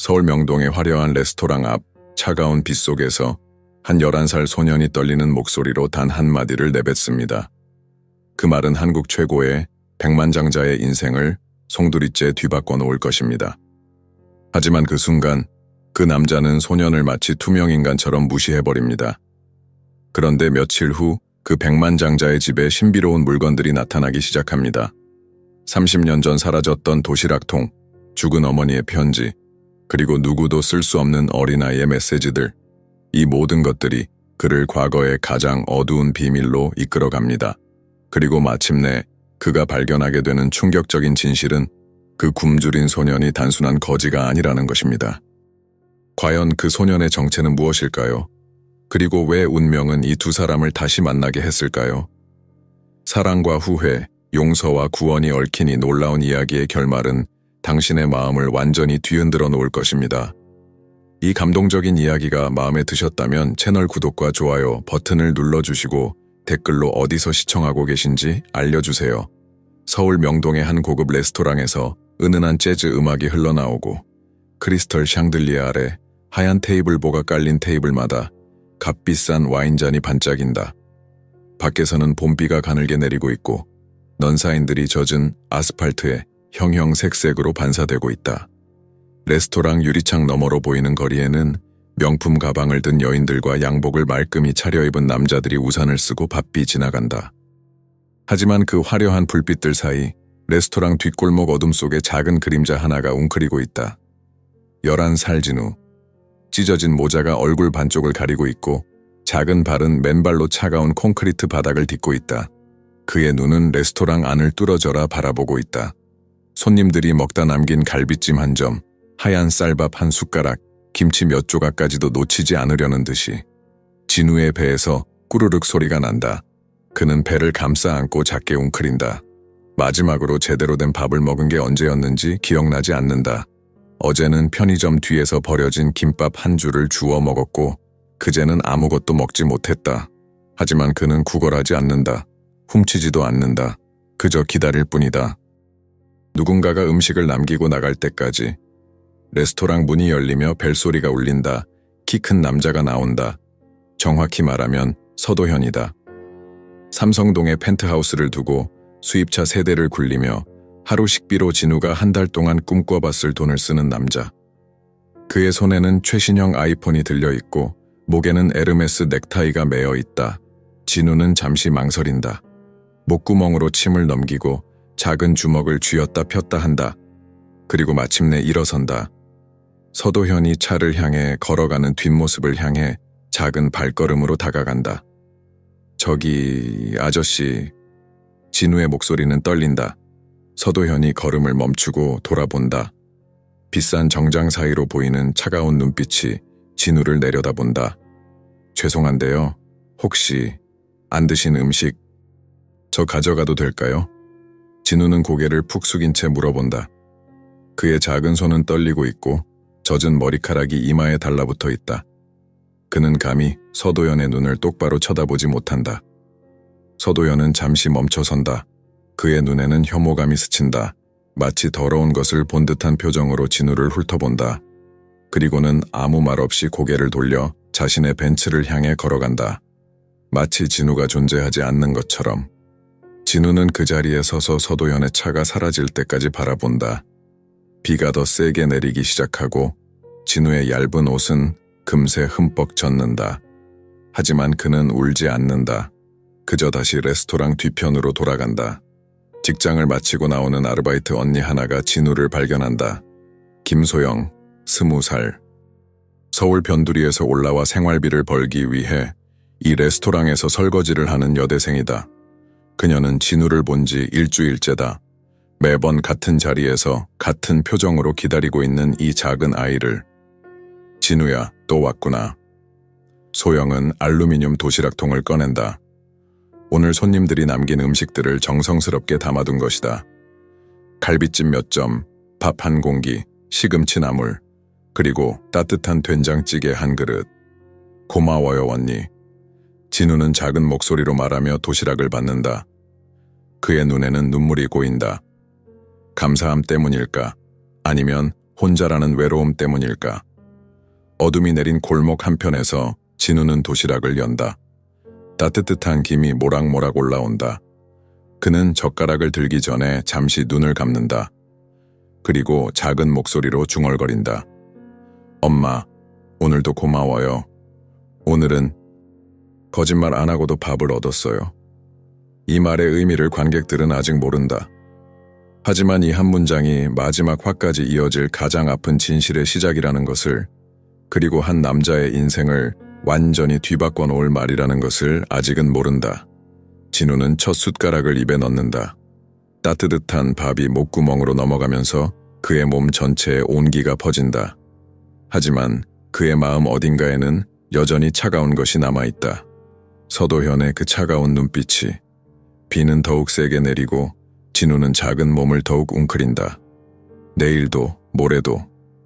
서울 명동의 화려한 레스토랑 앞 차가운 빛 속에서 한 11살 소년이 떨리는 목소리로 단 한마디를 내뱉습니다. 그 말은 한국 최고의 백만장자의 인생을 송두리째 뒤바꿔 놓을 것입니다. 하지만 그 순간 그 남자는 소년을 마치 투명인간처럼 무시해버립니다. 그런데 며칠 후 그 백만장자의 집에 신비로운 물건들이 나타나기 시작합니다. 30년 전 사라졌던 도시락통, 죽은 어머니의 편지, 그리고 누구도 쓸 수 없는 어린아이의 메시지들. 이 모든 것들이 그를 과거의 가장 어두운 비밀로 이끌어갑니다. 그리고 마침내 그가 발견하게 되는 충격적인 진실은 그 굶주린 소년이 단순한 거지가 아니라는 것입니다. 과연 그 소년의 정체는 무엇일까요? 그리고 왜 운명은 이 두 사람을 다시 만나게 했을까요? 사랑과 후회, 용서와 구원이 얽힌 이 놀라운 이야기의 결말은 당신의 마음을 완전히 뒤흔들어 놓을 것입니다. 이 감동적인 이야기가 마음에 드셨다면 채널 구독과 좋아요 버튼을 눌러주시고 댓글로 어디서 시청하고 계신지 알려주세요. 서울 명동의 한 고급 레스토랑에서 은은한 재즈 음악이 흘러나오고 크리스털 샹들리에 아래 하얀 테이블보가 깔린 테이블마다 값비싼 와인잔이 반짝인다. 밖에서는 봄비가 가늘게 내리고 있고 넌사인들이 젖은 아스팔트에 형형색색으로 반사되고 있다. 레스토랑 유리창 너머로 보이는 거리에는 명품 가방을 든 여인들과 양복을 말끔히 차려입은 남자들이 우산을 쓰고 바삐 지나간다. 하지만 그 화려한 불빛들 사이 레스토랑 뒷골목 어둠 속에 작은 그림자 하나가 웅크리고 있다. 11살 진우. 찢어진 모자가 얼굴 반쪽을 가리고 있고 작은 발은 맨발로 차가운 콘크리트 바닥을 딛고 있다. 그의 눈은 레스토랑 안을 뚫어져라 바라보고 있다. 손님들이 먹다 남긴 갈비찜 한 점, 하얀 쌀밥 한 숟가락, 김치 몇 조각까지도 놓치지 않으려는 듯이 진우의 배에서 꾸르륵 소리가 난다. 그는 배를 감싸 안고 작게 웅크린다. 마지막으로 제대로 된 밥을 먹은 게 언제였는지 기억나지 않는다. 어제는 편의점 뒤에서 버려진 김밥 한 줄을 주워 먹었고 그제는 아무것도 먹지 못했다. 하지만 그는 구걸하지 않는다. 훔치지도 않는다. 그저 기다릴 뿐이다. 누군가가 음식을 남기고 나갈 때까지. 레스토랑 문이 열리며 벨소리가 울린다. 키 큰 남자가 나온다. 정확히 말하면 서도현이다. 삼성동에 펜트하우스를 두고 수입차 3대를 굴리며 하루 식비로 진우가 한 달 동안 꿈꿔봤을 돈을 쓰는 남자. 그의 손에는 최신형 아이폰이 들려있고 목에는 에르메스 넥타이가 매어 있다. 진우는 잠시 망설인다. 목구멍으로 침을 넘기고 작은 주먹을 쥐었다 폈다 한다. 그리고 마침내 일어선다. 서도현이 차를 향해 걸어가는 뒷모습을 향해 작은 발걸음으로 다가간다. 저기 아저씨. 진우의 목소리는 떨린다. 서도현이 걸음을 멈추고 돌아본다. 비싼 정장 사이로 보이는 차가운 눈빛이 진우를 내려다본다. 죄송한데요. 혹시 안 드신 음식 저 가져가도 될까요? 진우는 고개를 푹 숙인 채 물어본다. 그의 작은 손은 떨리고 있고 젖은 머리카락이 이마에 달라붙어 있다. 그는 감히 서도현의 눈을 똑바로 쳐다보지 못한다. 서도현은 잠시 멈춰선다. 그의 눈에는 혐오감이 스친다. 마치 더러운 것을 본 듯한 표정으로 진우를 훑어본다. 그리고는 아무 말 없이 고개를 돌려 자신의 벤츠를 향해 걸어간다. 마치 진우가 존재하지 않는 것처럼. 진우는 그 자리에 서서 서도현의 차가 사라질 때까지 바라본다. 비가 더 세게 내리기 시작하고 진우의 얇은 옷은 금세 흠뻑 젖는다. 하지만 그는 울지 않는다. 그저 다시 레스토랑 뒤편으로 돌아간다. 직장을 마치고 나오는 아르바이트 언니 하나가 진우를 발견한다. 김소영, 20살. 서울 변두리에서 올라와 생활비를 벌기 위해 이 레스토랑에서 설거지를 하는 여대생이다. 그녀는 진우를 본 지 일주일째다. 매번 같은 자리에서 같은 표정으로 기다리고 있는 이 작은 아이를. 진우야, 또 왔구나. 소영은 알루미늄 도시락통을 꺼낸다. 오늘 손님들이 남긴 음식들을 정성스럽게 담아둔 것이다. 갈비찜 몇 점, 밥 한 공기, 시금치 나물, 그리고 따뜻한 된장찌개 한 그릇. 고마워요, 언니. 진우는 작은 목소리로 말하며 도시락을 받는다. 그의 눈에는 눈물이 고인다. 감사함 때문일까? 아니면 혼자라는 외로움 때문일까? 어둠이 내린 골목 한편에서 진우는 도시락을 연다. 따뜻한 김이 모락모락 올라온다. 그는 젓가락을 들기 전에 잠시 눈을 감는다. 그리고 작은 목소리로 중얼거린다. 엄마, 오늘도 고마워요. 오늘은 거짓말 안 하고도 밥을 얻었어요. 이 말의 의미를 관객들은 아직 모른다. 하지만 이 한 문장이 마지막 화까지 이어질 가장 아픈 진실의 시작이라는 것을, 그리고 한 남자의 인생을 완전히 뒤바꿔 놓을 말이라는 것을 아직은 모른다. 진우는 첫 숟가락을 입에 넣는다. 따뜻한 밥이 목구멍으로 넘어가면서 그의 몸 전체에 온기가 퍼진다. 하지만 그의 마음 어딘가에는 여전히 차가운 것이 남아있다. 서도현의 그 차가운 눈빛이. 비는 더욱 세게 내리고 진우는 작은 몸을 더욱 웅크린다. 내일도 모레도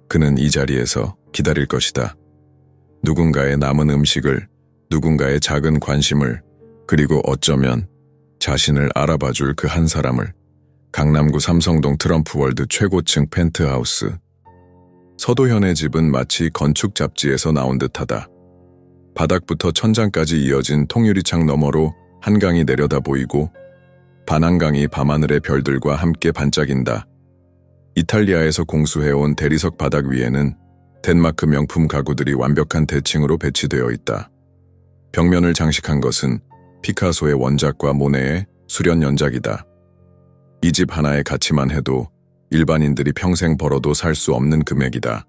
그는 이 자리에서 기다릴 것이다. 누군가의 남은 음식을, 누군가의 작은 관심을, 그리고 어쩌면 자신을 알아봐줄 그 한 사람을. 강남구 삼성동 트럼프월드 최고층 펜트하우스. 서도현의 집은 마치 건축 잡지에서 나온 듯하다. 바닥부터 천장까지 이어진 통유리창 너머로 한강이 내려다 보이고 반한강이 밤하늘의 별들과 함께 반짝인다. 이탈리아에서 공수해온 대리석 바닥 위에는 덴마크 명품 가구들이 완벽한 대칭으로 배치되어 있다. 벽면을 장식한 것은 피카소의 원작과 모네의 수련 연작이다. 이 집 하나의 가치만 해도 일반인들이 평생 벌어도 살 수 없는 금액이다.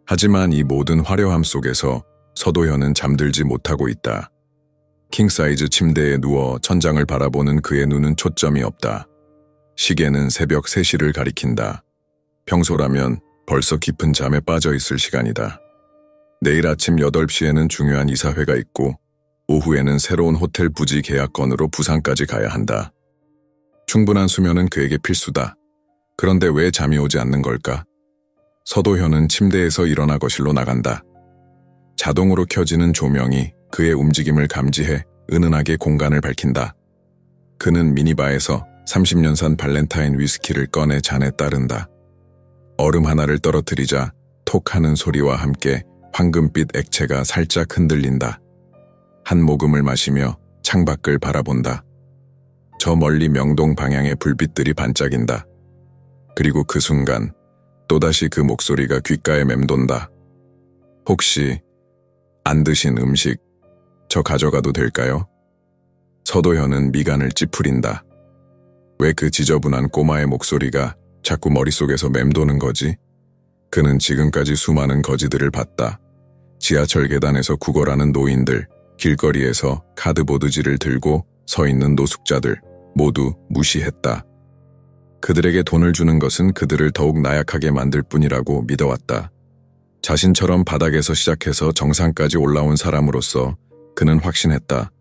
하지만 이 모든 화려함 속에서 서도현은 잠들지 못하고 있다. 킹사이즈 침대에 누워 천장을 바라보는 그의 눈은 초점이 없다. 시계는 새벽 3시를 가리킨다. 평소라면 벌써 깊은 잠에 빠져 있을 시간이다. 내일 아침 8시에는 중요한 이사회가 있고 오후에는 새로운 호텔 부지 계약 건으로 부산까지 가야 한다. 충분한 수면은 그에게 필수다. 그런데 왜 잠이 오지 않는 걸까? 서도현은 침대에서 일어나 거실로 나간다. 자동으로 켜지는 조명이 그의 움직임을 감지해 은은하게 공간을 밝힌다. 그는 미니바에서 30년산 발렌타인 위스키를 꺼내 잔에 따른다. 얼음 하나를 떨어뜨리자 톡 하는 소리와 함께 황금빛 액체가 살짝 흔들린다. 한 모금을 마시며 창밖을 바라본다. 저 멀리 명동 방향의 불빛들이 반짝인다. 그리고 그 순간 또다시 그 목소리가 귓가에 맴돈다. 혹시 안 드신 음식 저 가져가도 될까요? 서도현은 미간을 찌푸린다. 왜 그 지저분한 꼬마의 목소리가 자꾸 머릿속에서 맴도는 거지? 그는 지금까지 수많은 거지들을 봤다. 지하철 계단에서 구걸하는 노인들, 길거리에서 카드보드지를 들고 서 있는 노숙자들, 모두 무시했다. 그들에게 돈을 주는 것은 그들을 더욱 나약하게 만들 뿐이라고 믿어왔다. 자신처럼 바닥에서 시작해서 정상까지 올라온 사람으로서 그는 확신했다.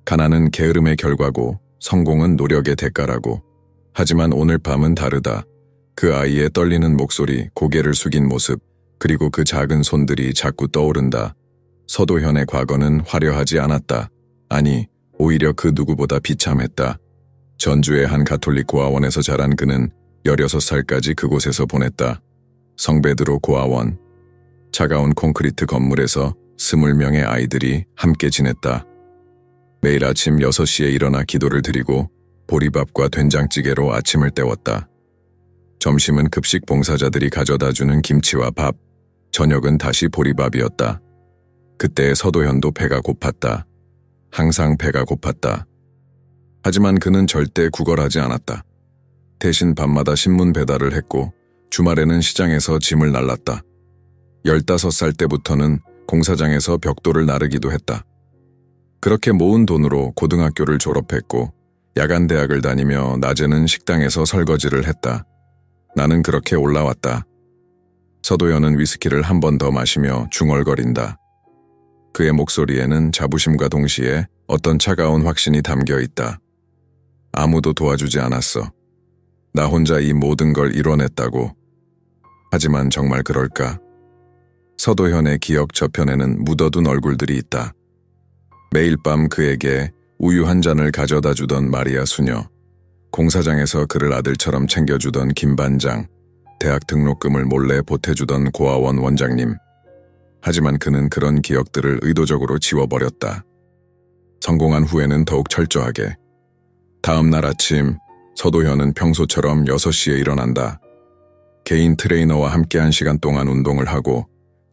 가난은 게으름의 결과고 성공은 노력의 대가라고. 하지만 오늘 밤은 다르다. 그 아이의 떨리는 목소리, 고개를 숙인 모습, 그리고 그 작은 손들이 자꾸 떠오른다. 서도현의 과거는 화려하지 않았다. 아니, 오히려 그 누구보다 비참했다. 전주의 한 가톨릭 고아원에서 자란 그는 16살까지 그곳에서 보냈다. 성베드로 고아원. 차가운 콘크리트 건물에서 20명의 아이들이 함께 지냈다. 매일 아침 6시에 일어나 기도를 드리고 보리밥과 된장찌개로 아침을 때웠다. 점심은 급식 봉사자들이 가져다주는 김치와 밥, 저녁은 다시 보리밥이었다. 그때 서도현도 배가 고팠다. 항상 배가 고팠다. 하지만 그는 절대 구걸하지 않았다. 대신 밤마다 신문 배달을 했고 주말에는 시장에서 짐을 날랐다. 15살 때부터는 공사장에서 벽돌을 나르기도 했다. 그렇게 모은 돈으로 고등학교를 졸업했고 야간 대학을 다니며 낮에는 식당에서 설거지를 했다. 나는 그렇게 올라왔다. 서도현은 위스키를 한 번 더 마시며 중얼거린다. 그의 목소리에는 자부심과 동시에 어떤 차가운 확신이 담겨 있다. 아무도 도와주지 않았어. 나 혼자 이 모든 걸 이뤄냈다고. 하지만 정말 그럴까? 서도현의 기억 저편에는 묻어둔 얼굴들이 있다. 매일 밤 그에게 우유 한 잔을 가져다 주던 마리아 수녀, 공사장에서 그를 아들처럼 챙겨주던 김반장, 대학 등록금을 몰래 보태주던 고아원 원장님. 하지만 그는 그런 기억들을 의도적으로 지워버렸다. 성공한 후에는 더욱 철저하게. 다음 날 아침 서도현은 평소처럼 6시에 일어난다. 개인 트레이너와 함께 1시간 동안 운동을 하고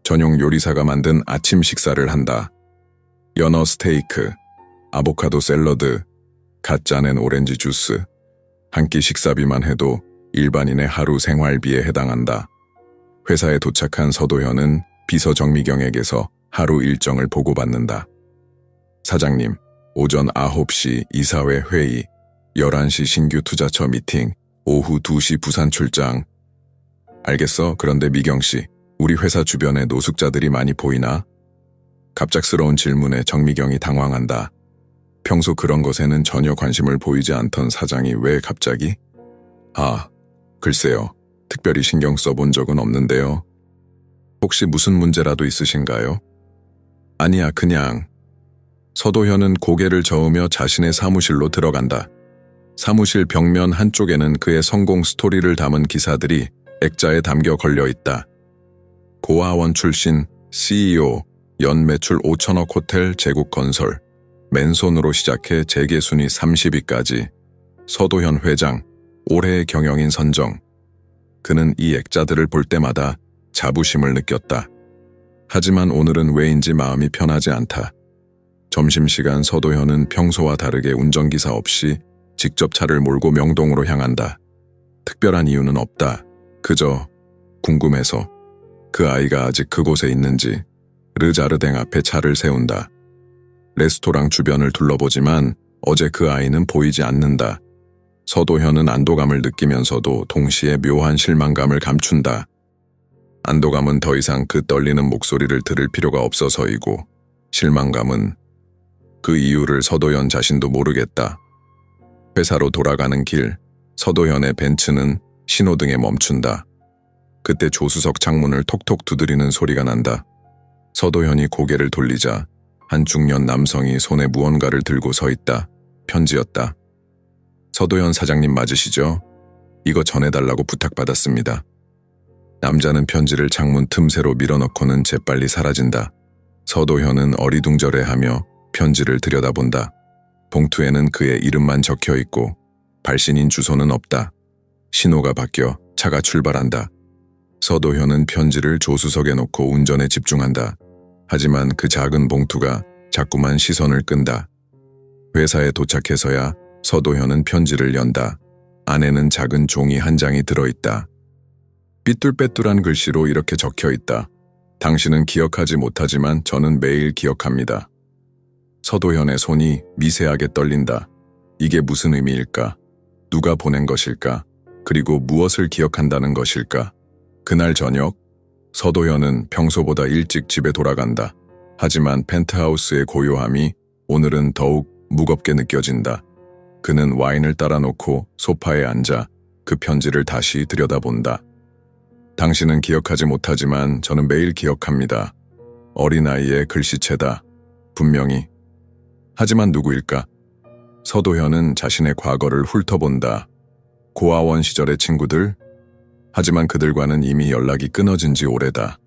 전용 요리사가 만든 아침 식사를 한다. 연어 스테이크, 아보카도 샐러드, 갓 짜낸 오렌지 주스. 한 끼 식사비만 해도 일반인의 하루 생활비에 해당한다. 회사에 도착한 서도현은 비서 정미경에게서 하루 일정을 보고받는다. 사장님, 오전 9시 이사회 회의, 11시 신규 투자처 미팅, 오후 2시 부산 출장. 알겠어. 그런데 미경씨, 우리 회사 주변에 노숙자들이 많이 보이나? 갑작스러운 질문에 정미경이 당황한다. 평소 그런 것에는 전혀 관심을 보이지 않던 사장이 왜 갑자기? 글쎄요. 특별히 신경 써본 적은 없는데요. 혹시 무슨 문제라도 있으신가요? 아니야, 그냥. 서도현은 고개를 저으며 자신의 사무실로 들어간다. 사무실 벽면 한쪽에는 그의 성공 스토리를 담은 기사들이 액자에 담겨 걸려 있다. 고아원 출신 CEO, 연 매출 5천억 호텔 제국건설, 맨손으로 시작해 재계 순위 30위까지, 서도현 회장, 올해의 경영인 선정. 그는 이 액자들을 볼 때마다 자부심을 느꼈다. 하지만 오늘은 왜인지 마음이 편하지 않다. 점심시간 서도현은 평소와 다르게 운전기사 없이 직접 차를 몰고 명동으로 향한다. 특별한 이유는 없다. 그저 궁금해서. 그 아이가 아직 그곳에 있는지. 르자르댕 앞에 차를 세운다. 레스토랑 주변을 둘러보지만 어제 그 아이는 보이지 않는다. 서도현은 안도감을 느끼면서도 동시에 묘한 실망감을 감춘다. 안도감은 더 이상 그 떨리는 목소리를 들을 필요가 없어서이고, 실망감은 그 이유를 서도현 자신도 모르겠다. 회사로 돌아가는 길, 서도현의 벤츠는 신호등에 멈춘다. 그때 조수석 창문을 톡톡 두드리는 소리가 난다. 서도현이 고개를 돌리자 한 중년 남성이 손에 무언가를 들고 서 있다. 편지였다. 서도현 사장님 맞으시죠? 이거 전해달라고 부탁받았습니다. 남자는 편지를 창문 틈새로 밀어넣고는 재빨리 사라진다. 서도현은 어리둥절해하며 편지를 들여다본다. 봉투에는 그의 이름만 적혀 있고 발신인 주소는 없다. 신호가 바뀌어 차가 출발한다. 서도현은 편지를 조수석에 놓고 운전에 집중한다. 하지만 그 작은 봉투가 자꾸만 시선을 끈다. 회사에 도착해서야 서도현은 편지를 연다. 안에는 작은 종이 한 장이 들어있다. 삐뚤빼뚤한 글씨로 이렇게 적혀 있다. 당신은 기억하지 못하지만 저는 매일 기억합니다. 서도현의 손이 미세하게 떨린다. 이게 무슨 의미일까? 누가 보낸 것일까? 그리고 무엇을 기억한다는 것일까? 그날 저녁, 서도현은 평소보다 일찍 집에 돌아간다. 하지만 펜트하우스의 고요함이 오늘은 더욱 무겁게 느껴진다. 그는 와인을 따라 놓고 소파에 앉아 그 편지를 다시 들여다본다. 당신은 기억하지 못하지만 저는 매일 기억합니다. 어린아이의 글씨체다. 분명히. 하지만 누구일까? 서도현은 자신의 과거를 훑어본다. 고아원 시절의 친구들? 하지만 그들과는 이미 연락이 끊어진 지 오래다.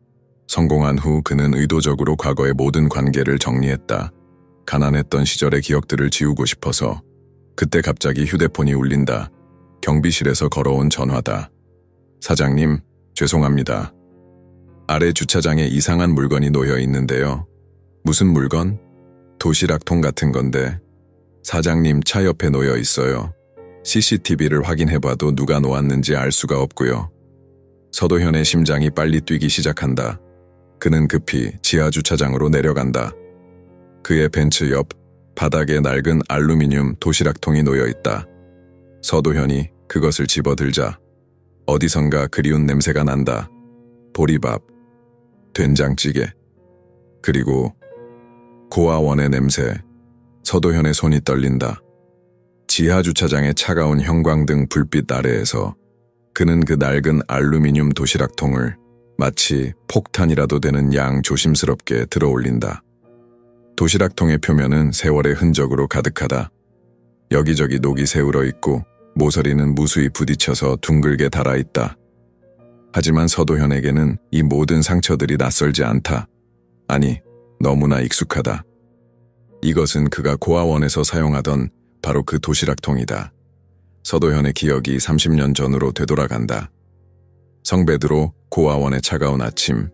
성공한 후 그는 의도적으로 과거의 모든 관계를 정리했다. 가난했던 시절의 기억들을 지우고 싶어서. 그때 갑자기 휴대폰이 울린다. 경비실에서 걸어온 전화다. 사장님, 죄송합니다. 아래 주차장에 이상한 물건이 놓여 있는데요. 무슨 물건? 도시락통 같은 건데. 사장님 차 옆에 놓여 있어요. CCTV를 확인해봐도 누가 놓았는지 알 수가 없고요. 서도현의 심장이 빨리 뛰기 시작한다. 그는 급히 지하 주차장으로 내려간다. 그의 벤츠 옆 바닥에 낡은 알루미늄 도시락통이 놓여 있다. 서도현이 그것을 집어들자 어디선가 그리운 냄새가 난다. 보리밥, 된장찌개, 그리고 고아원의 냄새. 서도현의 손이 떨린다. 지하 주차장의 차가운 형광등 불빛 아래에서 그는 그 낡은 알루미늄 도시락통을 마치 폭탄이라도 되는 양 조심스럽게 들어올린다. 도시락통의 표면은 세월의 흔적으로 가득하다. 여기저기 녹이 새울어 있고 모서리는 무수히 부딪혀서 둥글게 달아있다. 하지만 서도현에게는 이 모든 상처들이 낯설지 않다. 아니, 너무나 익숙하다. 이것은 그가 고아원에서 사용하던 바로 그 도시락통이다. 서도현의 기억이 30년 전으로 되돌아간다. 성베드로 고아원의 차가운 아침,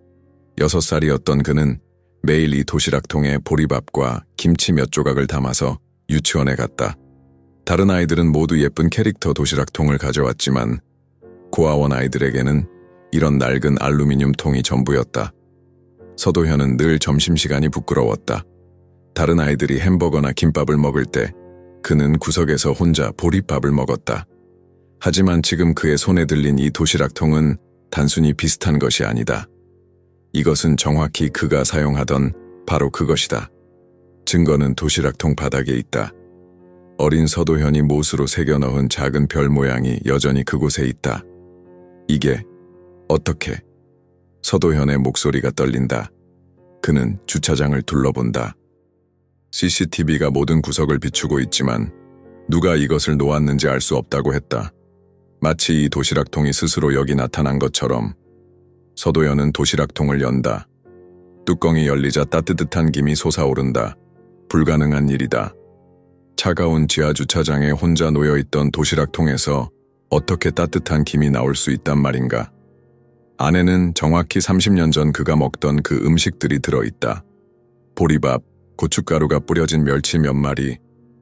6살이었던 그는 매일 이 도시락통에 보리밥과 김치 몇 조각을 담아서 유치원에 갔다. 다른 아이들은 모두 예쁜 캐릭터 도시락통을 가져왔지만 고아원 아이들에게는 이런 낡은 알루미늄 통이 전부였다. 서도현은 늘 점심시간이 부끄러웠다. 다른 아이들이 햄버거나 김밥을 먹을 때 그는 구석에서 혼자 보리밥을 먹었다. 하지만 지금 그의 손에 들린 이 도시락통은 단순히 비슷한 것이 아니다. 이것은 정확히 그가 사용하던 바로 그것이다. 증거는 도시락통 바닥에 있다. 어린 서도현이 못으로 새겨 넣은 작은 별 모양이 여전히 그곳에 있다. 이게 어떻게? 서도현의 목소리가 떨린다. 그는 주차장을 둘러본다. CCTV가 모든 구석을 비추고 있지만 누가 이것을 놓았는지 알 수 없다고 했다. 마치 이 도시락통이 스스로 여기 나타난 것처럼. 서도현은 도시락통을 연다. 뚜껑이 열리자 따뜻한 김이 솟아오른다. 불가능한 일이다. 차가운 지하 주차장에 혼자 놓여있던 도시락통에서 어떻게 따뜻한 김이 나올 수 있단 말인가. 안에는 정확히 30년 전 그가 먹던 그 음식들이 들어있다. 보리밥, 고춧가루가 뿌려진 멸치 몇 마리,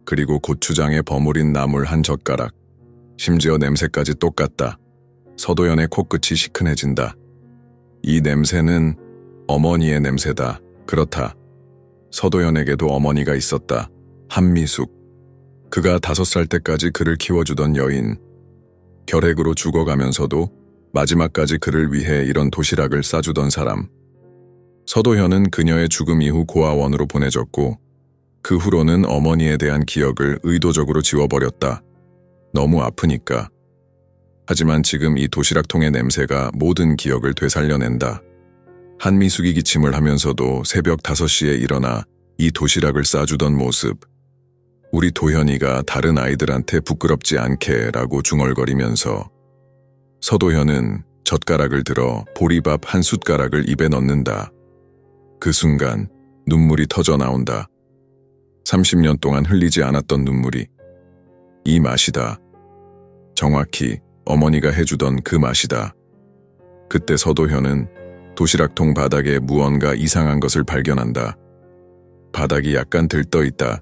그리고 고추장에 버무린 나물 한 젓가락. 심지어 냄새까지 똑같다. 서도현의 코끝이 시큰해진다. 이 냄새는 어머니의 냄새다. 그렇다. 서도현에게도 어머니가 있었다. 한미숙. 그가 5살 때까지 그를 키워주던 여인. 결핵으로 죽어가면서도 마지막까지 그를 위해 이런 도시락을 싸주던 사람. 서도현은 그녀의 죽음 이후 고아원으로 보내졌고 그 후로는 어머니에 대한 기억을 의도적으로 지워버렸다. 너무 아프니까. 하지만 지금 이 도시락통의 냄새가 모든 기억을 되살려낸다. 한미숙이 기침을 하면서도 새벽 5시에 일어나 이 도시락을 싸주던 모습. 우리 도현이가 다른 아이들한테 부끄럽지 않게 라고 중얼거리면서 서도현은 젓가락을 들어 보리밥 한 숟가락을 입에 넣는다. 그 순간 눈물이 터져 나온다. 30년 동안 흘리지 않았던 눈물이. 이 맛이다. 정확히 어머니가 해주던 그 맛이다. 그때 서도현은 도시락통 바닥에 무언가 이상한 것을 발견한다. 바닥이 약간 들떠있다.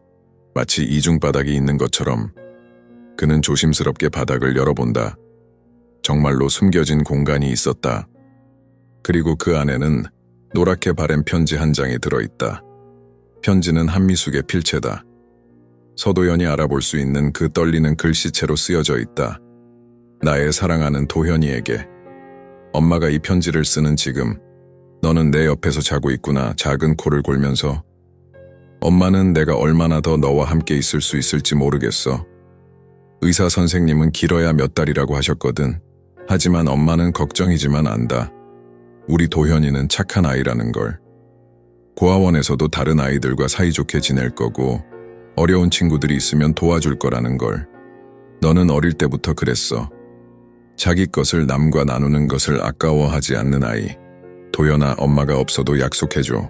마치 이중바닥이 있는 것처럼. 그는 조심스럽게 바닥을 열어본다. 정말로 숨겨진 공간이 있었다. 그리고 그 안에는 노랗게 바랜 편지 한 장이 들어있다. 편지는 한미숙의 필체다. 서도현이 알아볼 수 있는 그 떨리는 글씨체로 쓰여져 있다. 나의 사랑하는 도현이에게. 엄마가 이 편지를 쓰는 지금 너는 내 옆에서 자고 있구나. 작은 코를 골면서. 엄마는 내가 얼마나 더 너와 함께 있을 수 있을지 모르겠어. 의사 선생님은 길어야 몇 달이라고 하셨거든. 하지만 엄마는 걱정이지만 안다. 우리 도현이는 착한 아이라는 걸. 고아원에서도 다른 아이들과 사이좋게 지낼 거고 어려운 친구들이 있으면 도와줄 거라는 걸. 너는 어릴 때부터 그랬어. 자기 것을 남과 나누는 것을 아까워하지 않는 아이. 도연아, 엄마가 없어도 약속해줘.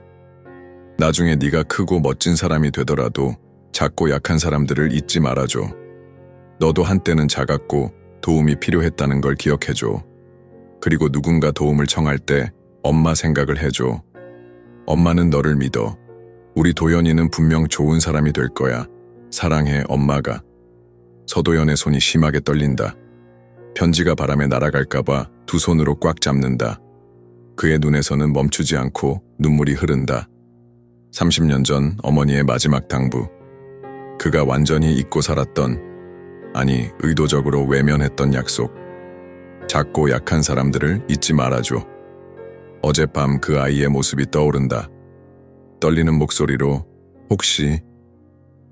나중에 네가 크고 멋진 사람이 되더라도 작고 약한 사람들을 잊지 말아줘. 너도 한때는 작았고 도움이 필요했다는 걸 기억해줘. 그리고 누군가 도움을 청할 때 엄마 생각을 해줘. 엄마는 너를 믿어. 우리 도연이는 분명 좋은 사람이 될 거야. 사랑해, 엄마가. 서도연의 손이 심하게 떨린다. 편지가 바람에 날아갈까봐 두 손으로 꽉 잡는다. 그의 눈에서는 멈추지 않고 눈물이 흐른다. 30년 전 어머니의 마지막 당부. 그가 완전히 잊고 살았던, 아니 의도적으로 외면했던 약속. 작고 약한 사람들을 잊지 말아줘. 어젯밤 그 아이의 모습이 떠오른다. 떨리는 목소리로 혹시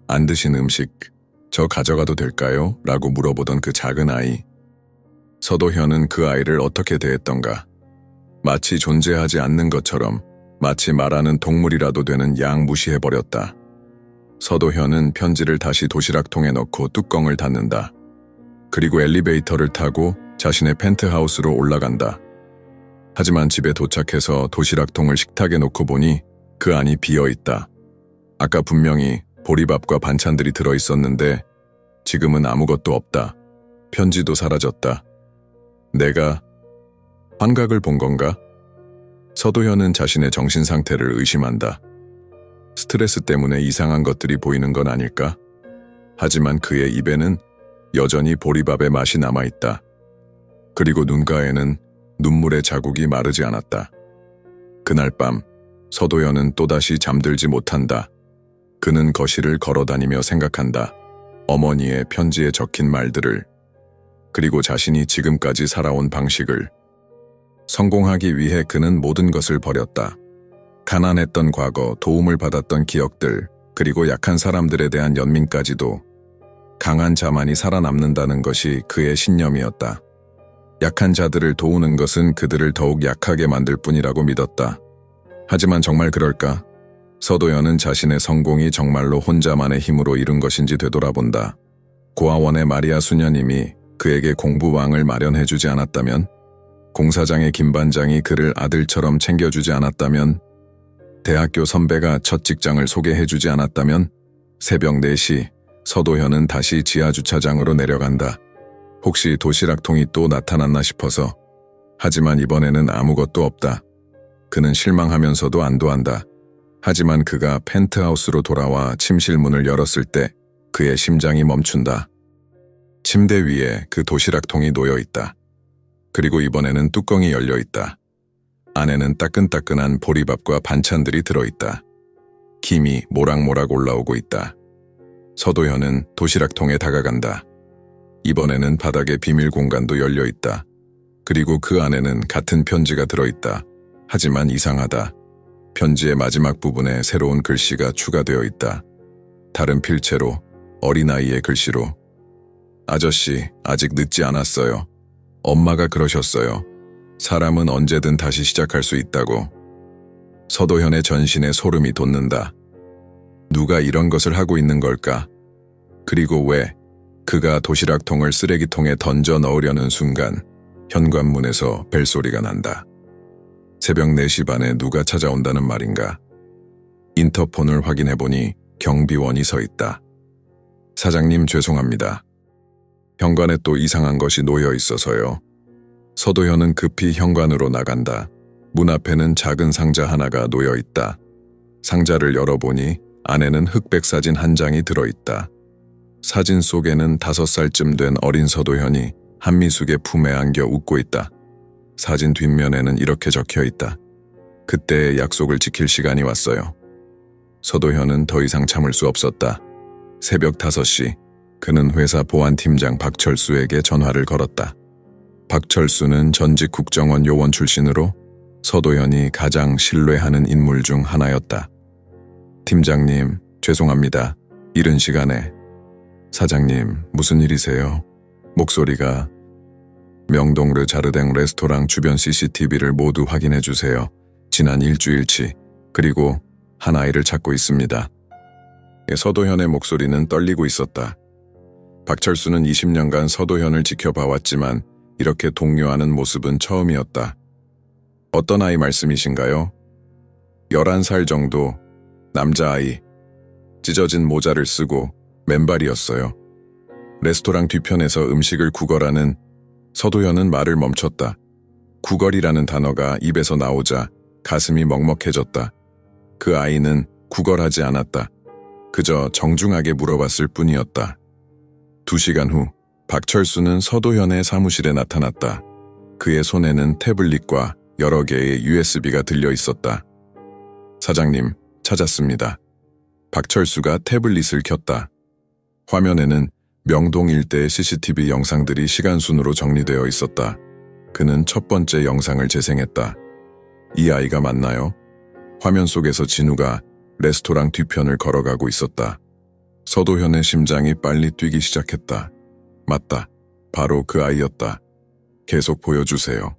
안 드신 음식 저 가져가도 될까요? 라고 물어보던 그 작은 아이. 서도현은 그 아이를 어떻게 대했던가. 마치 존재하지 않는 것처럼, 마치 말하는 동물이라도 되는 양 무시해버렸다. 서도현은 편지를 다시 도시락통에 넣고 뚜껑을 닫는다. 그리고 엘리베이터를 타고 자신의 펜트하우스로 올라간다. 하지만 집에 도착해서 도시락통을 식탁에 놓고 보니 그 안이 비어있다. 아까 분명히 보리밥과 반찬들이 들어있었는데 지금은 아무것도 없다. 편지도 사라졌다. 내가 환각을 본 건가? 서도현은 자신의 정신 상태를 의심한다. 스트레스 때문에 이상한 것들이 보이는 건 아닐까? 하지만 그의 입에는 여전히 보리밥의 맛이 남아있다. 그리고 눈가에는 눈물의 자국이 마르지 않았다. 그날 밤 서도현은 또다시 잠들지 못한다. 그는 거실을 걸어다니며 생각한다. 어머니의 편지에 적힌 말들을, 그리고 자신이 지금까지 살아온 방식을. 성공하기 위해 그는 모든 것을 버렸다. 가난했던 과거, 도움을 받았던 기억들, 그리고 약한 사람들에 대한 연민까지도. 강한 자만이 살아남는다는 것이 그의 신념이었다. 약한 자들을 도우는 것은 그들을 더욱 약하게 만들 뿐이라고 믿었다. 하지만 정말 그럴까? 서도현은 자신의 성공이 정말로 혼자만의 힘으로 이룬 것인지 되돌아본다. 고아원의 마리아 수녀님이 그에게 공부방을 마련해주지 않았다면? 공사장의 김 반장이 그를 아들처럼 챙겨주지 않았다면? 대학교 선배가 첫 직장을 소개해주지 않았다면? 새벽 4시 서도현은 다시 지하주차장으로 내려간다. 혹시 도시락통이 또 나타났나 싶어서. 하지만 이번에는 아무것도 없다. 그는 실망하면서도 안도한다. 하지만 그가 펜트하우스로 돌아와 침실 문을 열었을 때 그의 심장이 멈춘다. 침대 위에 그 도시락통이 놓여 있다. 그리고 이번에는 뚜껑이 열려 있다. 안에는 따끈따끈한 보리밥과 반찬들이 들어있다. 김이 모락모락 올라오고 있다. 서도현은 도시락통에 다가간다. 이번에는 바닥에 비밀 공간도 열려 있다. 그리고 그 안에는 같은 편지가 들어있다. 하지만 이상하다. 편지의 마지막 부분에 새로운 글씨가 추가되어 있다. 다른 필체로, 어린아이의 글씨로. 아저씨, 아직 늦지 않았어요. 엄마가 그러셨어요. 사람은 언제든 다시 시작할 수 있다고. 서도현의 전신에 소름이 돋는다. 누가 이런 것을 하고 있는 걸까? 그리고 왜? 그가 도시락통을 쓰레기통에 던져 넣으려는 순간 현관문에서 벨소리가 난다. 새벽 4시 반에 누가 찾아온다는 말인가? 인터폰을 확인해보니 경비원이 서 있다. 사장님, 죄송합니다. 현관에 또 이상한 것이 놓여 있어서요. 서도현은 급히 현관으로 나간다. 문 앞에는 작은 상자 하나가 놓여 있다. 상자를 열어보니 안에는 흑백 사진 한 장이 들어있다. 사진 속에는 5살쯤 된 어린 서도현이 한미숙의 품에 안겨 웃고 있다. 사진 뒷면에는 이렇게 적혀 있다. 그때의 약속을 지킬 시간이 왔어요. 서도현은 더 이상 참을 수 없었다. 새벽 5시, 그는 회사 보안팀장 박철수에게 전화를 걸었다. 박철수는 전직 국정원 요원 출신으로 서도현이 가장 신뢰하는 인물 중 하나였다. 팀장님, 죄송합니다. 이른 시간에. 사장님, 무슨 일이세요? 목소리가. 명동 르자르댕 레스토랑 주변 CCTV를 모두 확인해 주세요. 지난 일주일치. 그리고 한 아이를 찾고 있습니다. 서도현의 목소리는 떨리고 있었다. 박철수는 20년간 서도현을 지켜봐왔지만 이렇게 동요하는 모습은 처음이었다. 어떤 아이 말씀이신가요? 11살 정도, 남자아이. 찢어진 모자를 쓰고 맨발이었어요. 레스토랑 뒤편에서 음식을 구걸하는. 서도현은 말을 멈췄다. 구걸이라는 단어가 입에서 나오자 가슴이 먹먹해졌다. 그 아이는 구걸하지 않았다. 그저 정중하게 물어봤을 뿐이었다. 2시간 후 박철수는 서도현의 사무실에 나타났다. 그의 손에는 태블릿과 여러 개의 USB가 들려 있었다. 사장님, 찾았습니다. 박철수가 태블릿을 켰다. 화면에는 명동 일대의 CCTV 영상들이 시간순으로 정리되어 있었다. 그는 첫 번째 영상을 재생했다. 이 아이가 맞나요? 화면 속에서 진우가 레스토랑 뒤편을 걸어가고 있었다. 서도현의 심장이 빨리 뛰기 시작했다. 맞다. 바로 그 아이였다. 계속 보여주세요.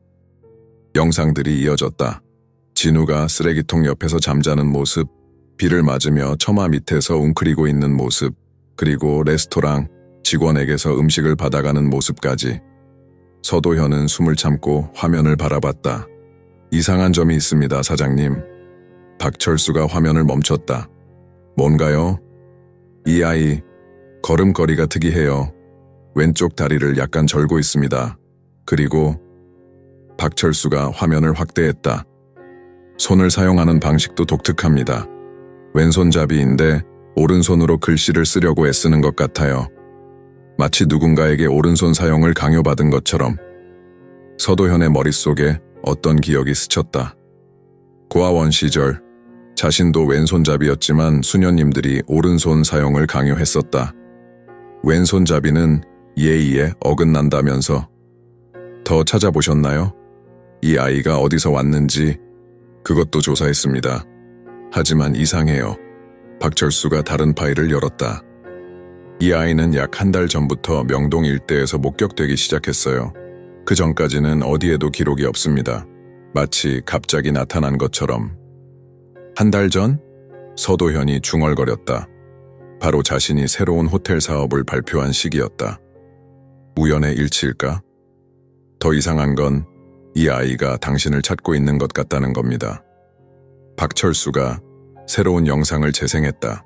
영상들이 이어졌다. 진우가 쓰레기통 옆에서 잠자는 모습, 비를 맞으며 처마 밑에서 웅크리고 있는 모습, 그리고 레스토랑 직원에게서 음식을 받아가는 모습까지. 서도현은 숨을 참고 화면을 바라봤다. 이상한 점이 있습니다, 사장님. 박철수가 화면을 멈췄다. 뭔가요? 이 아이, 걸음걸이가 특이해요. 왼쪽 다리를 약간 절고 있습니다. 그리고 박철수가 화면을 확대했다. 손을 사용하는 방식도 독특합니다. 왼손잡이인데 오른손으로 글씨를 쓰려고 애쓰는 것 같아요. 마치 누군가에게 오른손 사용을 강요받은 것처럼. 서도현의 머릿속에 어떤 기억이 스쳤다. 고아원 시절, 자신도 왼손잡이였지만 수녀님들이 오른손 사용을 강요했었다. 왼손잡이는 예의에 어긋난다면서. 더 찾아보셨나요? 이 아이가 어디서 왔는지 그것도 조사했습니다. 하지만 이상해요. 박철수가 다른 파일을 열었다. 이 아이는 약 한 달 전부터 명동 일대에서 목격되기 시작했어요. 그 전까지는 어디에도 기록이 없습니다. 마치 갑자기 나타난 것처럼. 한 달 전? 서도현이 중얼거렸다. 바로 자신이 새로운 호텔 사업을 발표한 시기였다. 우연의 일치일까? 더 이상한 건 이 아이가 당신을 찾고 있는 것 같다는 겁니다. 박철수가 새로운 영상을 재생했다.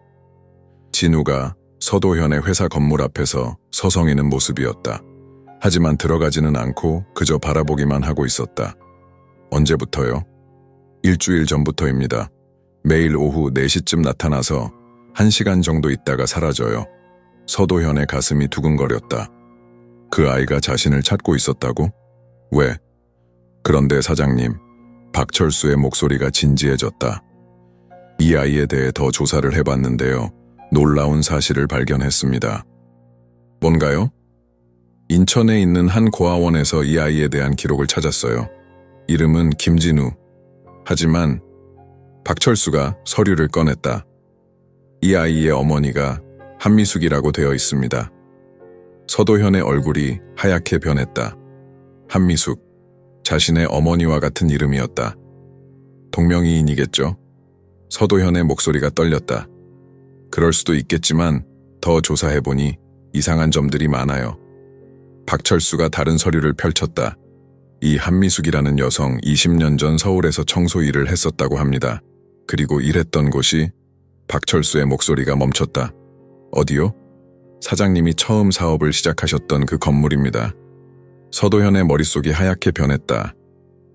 진우가 서도현의 회사 건물 앞에서 서성이는 모습이었다. 하지만 들어가지는 않고 그저 바라보기만 하고 있었다. 언제부터요? 일주일 전부터입니다. 매일 오후 4시쯤 나타나서 1시간 정도 있다가 사라져요. 서도현의 가슴이 두근거렸다. 그 아이가 자신을 찾고 있었다고? 왜? 그런데 사장님, 박철수의 목소리가 진지해졌다. 이 아이에 대해 더 조사를 해봤는데요. 놀라운 사실을 발견했습니다. 뭔가요? 인천에 있는 한 고아원에서 이 아이에 대한 기록을 찾았어요. 이름은 김진우. 하지만 박철수가 서류를 꺼냈다. 이 아이의 어머니가 한미숙이라고 되어 있습니다. 서도현의 얼굴이 하얗게 변했다. 한미숙, 자신의 어머니와 같은 이름이었다. 동명이인이겠죠? 서도현의 목소리가 떨렸다. 그럴 수도 있겠지만 더 조사해보니 이상한 점들이 많아요. 박철수가 다른 서류를 펼쳤다. 이 한미숙이라는 여성 20년 전 서울에서 청소 일을 했었다고 합니다. 그리고 일했던 곳이 박철수의 목소리가 멈췄다. 어디요? 사장님이 처음 사업을 시작하셨던 그 건물입니다. 서도현의 머릿속이 하얗게 변했다.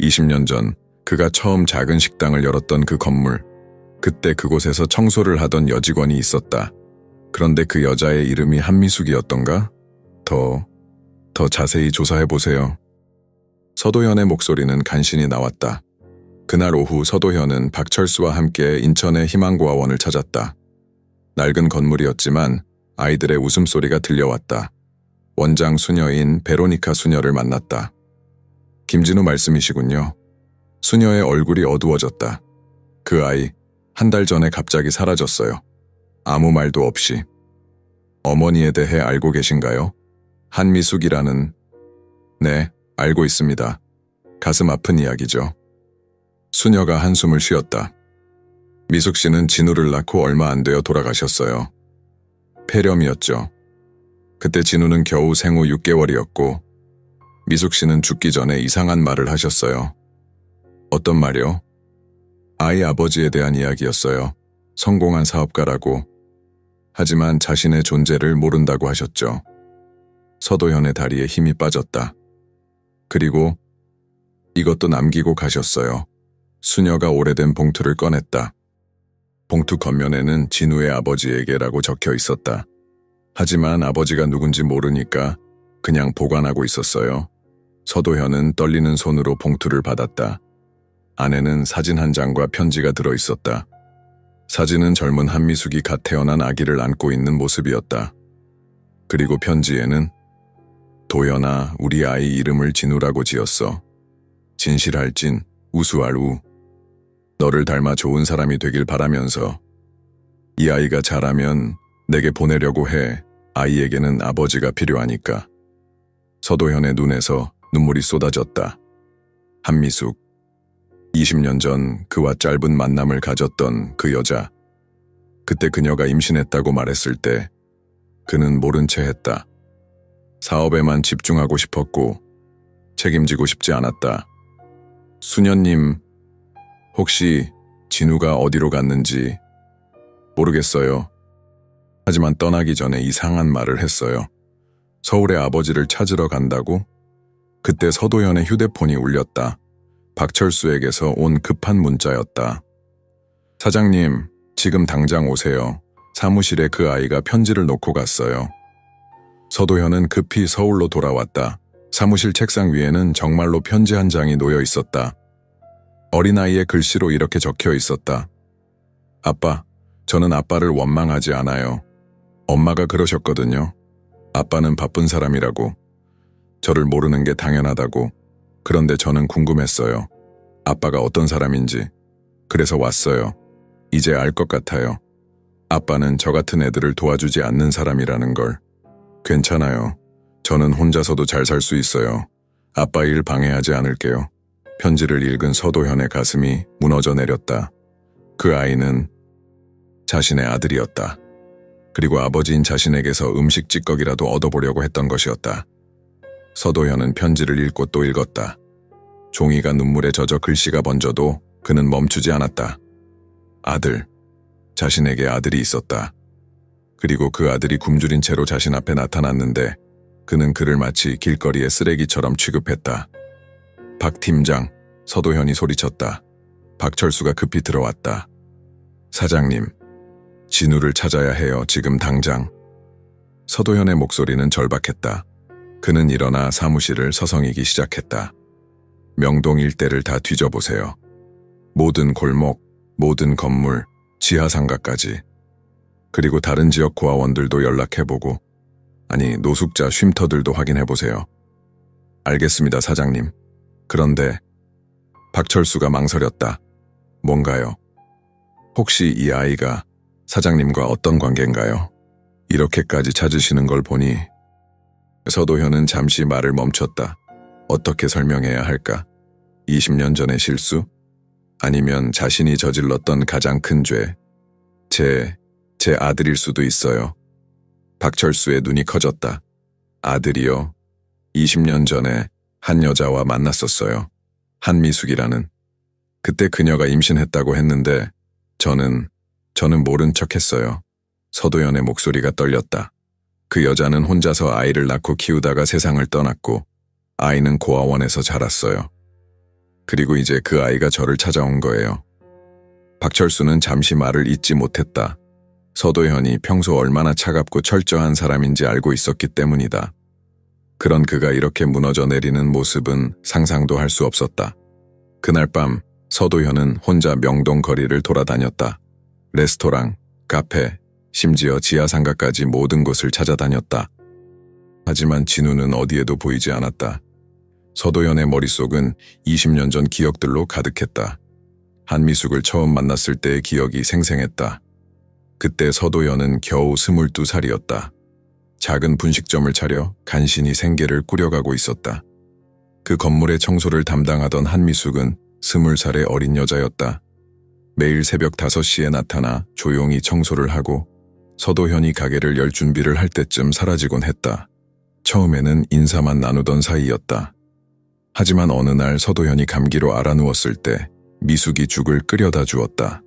20년 전 그가 처음 작은 식당을 열었던 그 건물. 그때 그곳에서 청소를 하던 여직원이 있었다. 그런데 그 여자의 이름이 한미숙이었던가? 더 자세히 조사해보세요. 서도현의 목소리는 간신히 나왔다. 그날 오후 서도현은 박철수와 함께 인천의 희망고아원을 찾았다. 낡은 건물이었지만 아이들의 웃음소리가 들려왔다. 원장 수녀인 베로니카 수녀를 만났다. 김진우 말씀이시군요. 수녀의 얼굴이 어두워졌다. 그 아이, 한 달 전에 갑자기 사라졌어요. 아무 말도 없이. 어머니에 대해 알고 계신가요? 한미숙이라는... 네, 알고 있습니다. 가슴 아픈 이야기죠. 수녀가 한숨을 쉬었다. 미숙 씨는 진우를 낳고 얼마 안 되어 돌아가셨어요. 폐렴이었죠. 그때 진우는 겨우 생후 6개월이었고 미숙 씨는 죽기 전에 이상한 말을 하셨어요. 어떤 말이요? 아이 아버지에 대한 이야기였어요. 성공한 사업가라고. 하지만 자신의 존재를 모른다고 하셨죠. 서도현의 다리에 힘이 빠졌다. 그리고 이것도 남기고 가셨어요. 수녀가 오래된 봉투를 꺼냈다. 봉투 겉면에는 진우의 아버지에게라고 적혀 있었다. 하지만 아버지가 누군지 모르니까 그냥 보관하고 있었어요. 서도현은 떨리는 손으로 봉투를 받았다. 안에는 사진 한 장과 편지가 들어있었다. 사진은 젊은 한미숙이 갓 태어난 아기를 안고 있는 모습이었다. 그리고 편지에는 도연아, 우리 아이 이름을 진우라고 지었어. 진실할 진, 우수할 우. 너를 닮아 좋은 사람이 되길 바라면서 이 아이가 자라면 내게 보내려고 해. 아이에게는 아버지가 필요하니까. 서도현의 눈에서 눈물이 쏟아졌다. 한미숙. 20년 전 그와 짧은 만남을 가졌던 그 여자. 그때 그녀가 임신했다고 말했을 때 그는 모른 채 했다. 사업에만 집중하고 싶었고 책임지고 싶지 않았다. 수녀님, 혹시 진우가 어디로 갔는지 모르겠어요. 하지만 떠나기 전에 이상한 말을 했어요. 서울의 아버지를 찾으러 간다고? 그때 서도현의 휴대폰이 울렸다. 박철수에게서 온 급한 문자였다. 사장님, 지금 당장 오세요. 사무실에 그 아이가 편지를 놓고 갔어요. 서도현은 급히 서울로 돌아왔다. 사무실 책상 위에는 정말로 편지 한 장이 놓여 있었다. 어린아이의 글씨로 이렇게 적혀 있었다. 아빠, 저는 아빠를 원망하지 않아요. 엄마가 그러셨거든요. 아빠는 바쁜 사람이라고. 저를 모르는 게 당연하다고. 그런데 저는 궁금했어요. 아빠가 어떤 사람인지. 그래서 왔어요. 이제 알 것 같아요. 아빠는 저 같은 애들을 도와주지 않는 사람이라는 걸. 괜찮아요. 저는 혼자서도 잘 살 수 있어요. 아빠 일 방해하지 않을게요. 편지를 읽은 서도현의 가슴이 무너져 내렸다. 그 아이는 자신의 아들이었다. 그리고 아버지인 자신에게서 음식 찌꺼기라도 얻어보려고 했던 것이었다. 서도현은 편지를 읽고 또 읽었다. 종이가 눈물에 젖어 글씨가 번져도 그는 멈추지 않았다. 아들, 자신에게 아들이 있었다. 그리고 그 아들이 굶주린 채로 자신 앞에 나타났는데 그는 그를 마치 길거리의 쓰레기처럼 취급했다. 박 팀장, 서도현이 소리쳤다. 박철수가 급히 들어왔다. 사장님, 진우를 찾아야 해요, 지금 당장. 서도현의 목소리는 절박했다. 그는 일어나 사무실을 서성이기 시작했다. 명동 일대를 다 뒤져보세요. 모든 골목, 모든 건물, 지하상가까지. 그리고 다른 지역 고아원들도 연락해보고, 아니 노숙자 쉼터들도 확인해보세요. 알겠습니다, 사장님. 그런데 박철수가 망설였다. 뭔가요? 혹시 이 아이가 사장님과 어떤 관계인가요? 이렇게까지 찾으시는 걸 보니. 서도현은 잠시 말을 멈췄다. 어떻게 설명해야 할까? 20년 전의 실수? 아니면 자신이 저질렀던 가장 큰 죄? 제 아들일 수도 있어요. 박철수의 눈이 커졌다. 아들이요? 20년 전에 한 여자와 만났었어요. 한미숙이라는. 그때 그녀가 임신했다고 했는데 저는 모른 척했어요. 서도현의 목소리가 떨렸다. 그 여자는 혼자서 아이를 낳고 키우다가 세상을 떠났고 아이는 고아원에서 자랐어요. 그리고 이제 그 아이가 저를 찾아온 거예요. 박철수는 잠시 말을 잇지 못했다. 서도현이 평소 얼마나 차갑고 철저한 사람인지 알고 있었기 때문이다. 그런 그가 이렇게 무너져 내리는 모습은 상상도 할 수 없었다. 그날 밤 서도현은 혼자 명동 거리를 돌아다녔다. 레스토랑, 카페, 심지어 지하상가까지 모든 곳을 찾아다녔다. 하지만 진우는 어디에도 보이지 않았다. 서도현의 머릿속은 20년 전 기억들로 가득했다. 한미숙을 처음 만났을 때의 기억이 생생했다. 그때 서도현은 겨우 22살이었다. 작은 분식점을 차려 간신히 생계를 꾸려가고 있었다. 그 건물의 청소를 담당하던 한미숙은 20살의 어린 여자였다. 매일 새벽 5시에 나타나 조용히 청소를 하고 서도현이 가게를 열 준비를 할 때쯤 사라지곤 했다. 처음에는 인사만 나누던 사이였다. 하지만 어느 날 서도현이 감기로 알아누웠을 때 미숙이 죽을 끓여다 주었다.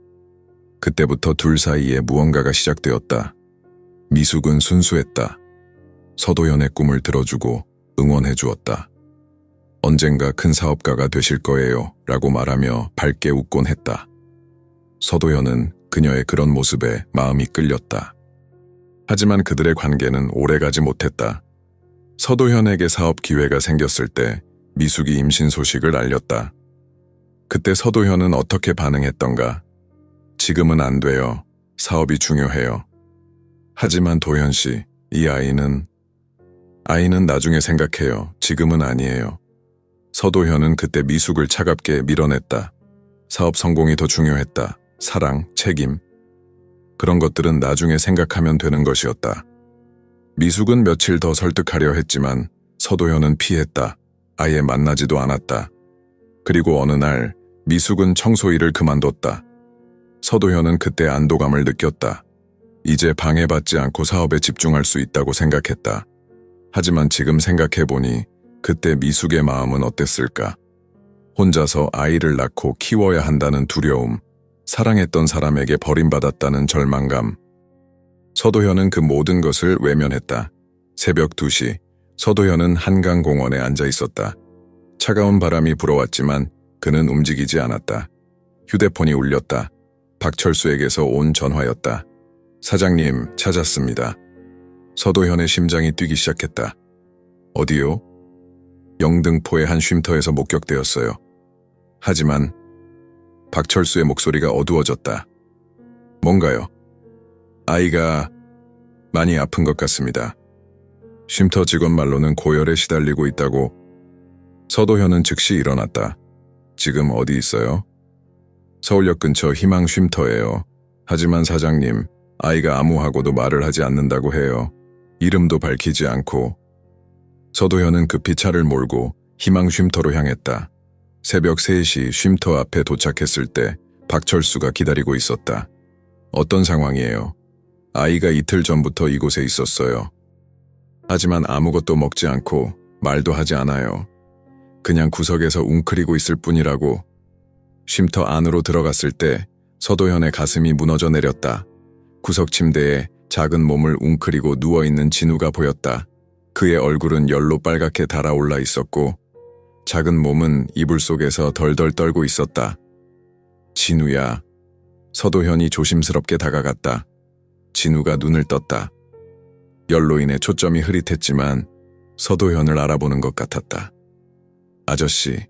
그때부터 둘 사이에 무언가가 시작되었다. 미숙은 순수했다. 서도현의 꿈을 들어주고 응원해 주었다. 언젠가 큰 사업가가 되실 거예요 라고 말하며 밝게 웃곤 했다. 서도현은 그녀의 그런 모습에 마음이 끌렸다. 하지만 그들의 관계는 오래가지 못했다. 서도현에게 사업 기회가 생겼을 때 미숙이 임신 소식을 알렸다. 그때 서도현은 어떻게 반응했던가? 지금은 안 돼요. 사업이 중요해요. 하지만 도현 씨, 이 아이는 나중에 생각해요. 지금은 아니에요. 서도현은 그때 미숙을 차갑게 밀어냈다. 사업 성공이 더 중요했다. 사랑, 책임. 그런 것들은 나중에 생각하면 되는 것이었다. 미숙은 며칠 더 설득하려 했지만 서도현은 피했다. 아예 만나지도 않았다. 그리고 어느 날 미숙은 청소 일을 그만뒀다. 서도현은 그때 안도감을 느꼈다. 이제 방해받지 않고 사업에 집중할 수 있다고 생각했다. 하지만 지금 생각해보니 그때 미숙의 마음은 어땠을까? 혼자서 아이를 낳고 키워야 한다는 두려움, 사랑했던 사람에게 버림받았다는 절망감. 서도현은 그 모든 것을 외면했다. 새벽 2시, 서도현은 한강공원에 앉아 있었다. 차가운 바람이 불어왔지만 그는 움직이지 않았다. 휴대폰이 울렸다. 박철수에게서 온 전화였다. 사장님, 찾았습니다. 서도현의 심장이 뛰기 시작했다. 어디요? 영등포의 한 쉼터에서 목격되었어요. 하지만 박철수의 목소리가 어두워졌다. 뭔가요? 아이가 많이 아픈 것 같습니다. 쉼터 직원 말로는 고열에 시달리고 있다고. 서도현은 즉시 일어났다. 지금 어디 있어요? 서울역 근처 희망 쉼터예요. 하지만 사장님, 아이가 아무하고도 말을 하지 않는다고 해요. 이름도 밝히지 않고. 서도현은 급히 차를 몰고 희망 쉼터로 향했다. 새벽 3시 쉼터 앞에 도착했을 때 박철수가 기다리고 있었다. 어떤 상황이에요? 아이가 이틀 전부터 이곳에 있었어요. 하지만 아무것도 먹지 않고 말도 하지 않아요. 그냥 구석에서 웅크리고 있을 뿐이라고. 쉼터 안으로 들어갔을 때 서도현의 가슴이 무너져 내렸다. 구석 침대에 작은 몸을 웅크리고 누워있는 진우가 보였다. 그의 얼굴은 열로 빨갛게 달아올라 있었고 작은 몸은 이불 속에서 덜덜 떨고 있었다. 진우야. 서도현이 조심스럽게 다가갔다. 진우가 눈을 떴다. 열로 인해 초점이 흐릿했지만 서도현을 알아보는 것 같았다. 아저씨.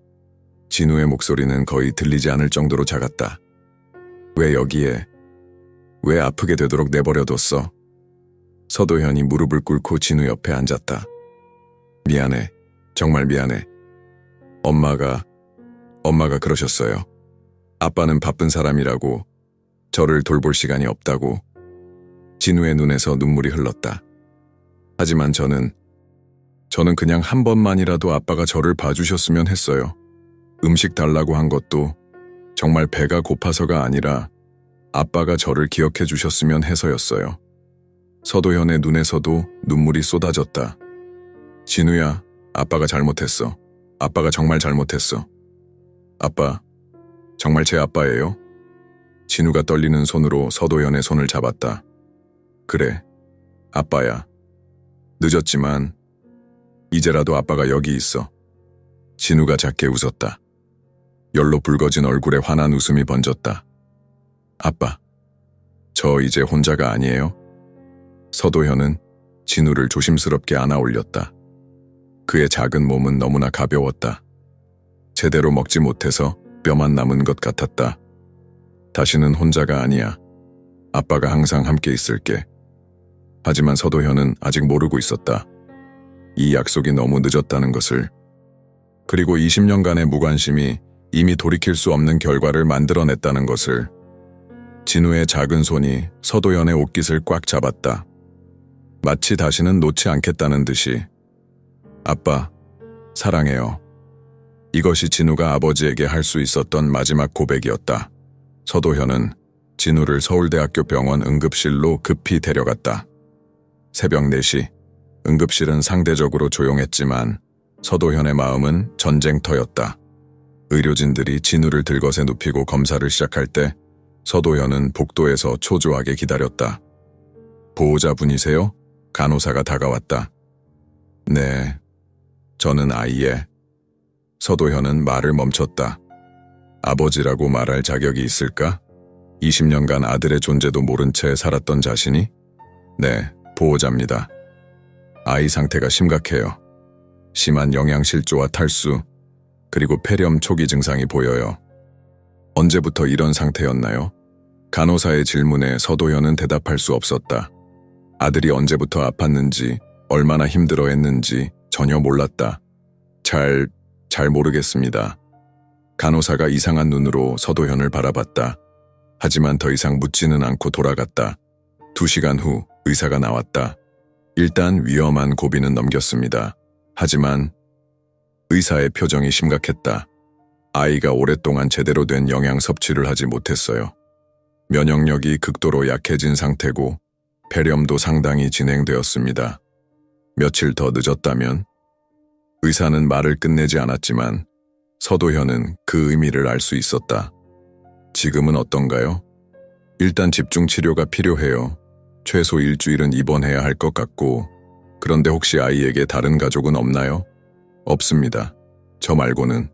진우의 목소리는 거의 들리지 않을 정도로 작았다. 왜 여기에? 왜 아프게 되도록 내버려뒀어? 서도현이 무릎을 꿇고 진우 옆에 앉았다. 미안해. 정말 미안해. 엄마가 그러셨어요. 아빠는 바쁜 사람이라고, 저를 돌볼 시간이 없다고. 진우의 눈에서 눈물이 흘렀다. 하지만 저는 그냥 한 번만이라도 아빠가 저를 봐주셨으면 했어요. 음식 달라고 한 것도 정말 배가 고파서가 아니라 아빠가 저를 기억해 주셨으면 해서였어요. 서도현의 눈에서도 눈물이 쏟아졌다. 진우야, 아빠가 잘못했어. 아빠가 정말 잘못했어. 아빠, 정말 제 아빠예요? 진우가 떨리는 손으로 서도현의 손을 잡았다. 그래, 아빠야. 늦었지만 이제라도 아빠가 여기 있어. 진우가 작게 웃었다. 열로 붉어진 얼굴에 환한 웃음이 번졌다. 아빠, 저 이제 혼자가 아니에요? 서도현은 진우를 조심스럽게 안아 올렸다. 그의 작은 몸은 너무나 가벼웠다. 제대로 먹지 못해서 뼈만 남은 것 같았다. 다시는 혼자가 아니야. 아빠가 항상 함께 있을게. 하지만 서도현은 아직 모르고 있었다. 이 약속이 너무 늦었다는 것을. 그리고 20년간의 무관심이 이미 돌이킬 수 없는 결과를 만들어냈다는 것을. 진우의 작은 손이 서도현의 옷깃을 꽉 잡았다. 마치 다시는 놓지 않겠다는 듯이. 아빠, 사랑해요. 이것이 진우가 아버지에게 할 수 있었던 마지막 고백이었다. 서도현은 진우를 서울대학교 병원 응급실로 급히 데려갔다. 새벽 4시, 응급실은 상대적으로 조용했지만 서도현의 마음은 전쟁터였다. 의료진들이 진우를 들것에 눕히고 검사를 시작할 때 서도현은 복도에서 초조하게 기다렸다. 보호자분이세요? 간호사가 다가왔다. 네, 저는 아이의. 서도현은 말을 멈췄다. 아버지라고 말할 자격이 있을까? 20년간 아들의 존재도 모른 채 살았던 자신이? 네, 보호자입니다. 아이 상태가 심각해요. 심한 영양실조와 탈수, 그리고 폐렴 초기 증상이 보여요. 언제부터 이런 상태였나요? 간호사의 질문에 서도현은 대답할 수 없었다. 아들이 언제부터 아팠는지, 얼마나 힘들어했는지 전혀 몰랐다. 잘 모르겠습니다. 간호사가 이상한 눈으로 서도현을 바라봤다. 하지만 더 이상 묻지는 않고 돌아갔다. 2시간 후 의사가 나왔다. 일단 위험한 고비는 넘겼습니다. 하지만 의사의 표정이 심각했다. 아이가 오랫동안 제대로 된 영양 섭취를 하지 못했어요. 면역력이 극도로 약해진 상태고 폐렴도 상당히 진행되었습니다. 며칠 더 늦었다면? 의사는 말을 끝내지 않았지만 서도현은 그 의미를 알 수 있었다. 지금은 어떤가요? 일단 집중 치료가 필요해요. 최소 일주일은 입원해야 할 것 같고, 그런데 혹시 아이에게 다른 가족은 없나요? 없습니다. 저 말고는.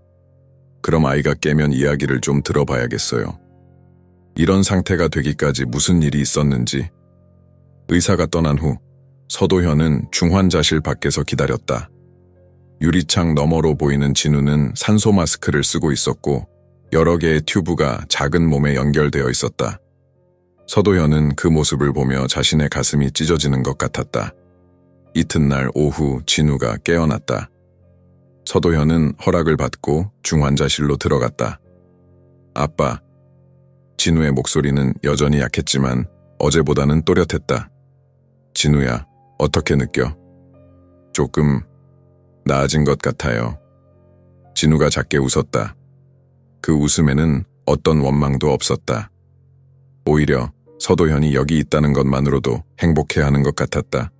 그럼 아이가 깨면 이야기를 좀 들어봐야겠어요. 이런 상태가 되기까지 무슨 일이 있었는지. 의사가 떠난 후 서도현은 중환자실 밖에서 기다렸다. 유리창 너머로 보이는 진우는 산소 마스크를 쓰고 있었고 여러 개의 튜브가 작은 몸에 연결되어 있었다. 서도현은 그 모습을 보며 자신의 가슴이 찢어지는 것 같았다. 이튿날 오후 진우가 깨어났다. 서도현은 허락을 받고 중환자실로 들어갔다. 아빠. 진우의 목소리는 여전히 약했지만 어제보다는 또렷했다. 진우야, 어떻게 느껴? 조금 나아진 것 같아요. 진우가 작게 웃었다. 그 웃음에는 어떤 원망도 없었다. 오히려 서도현이 여기 있다는 것만으로도 행복해하는 것 같았다.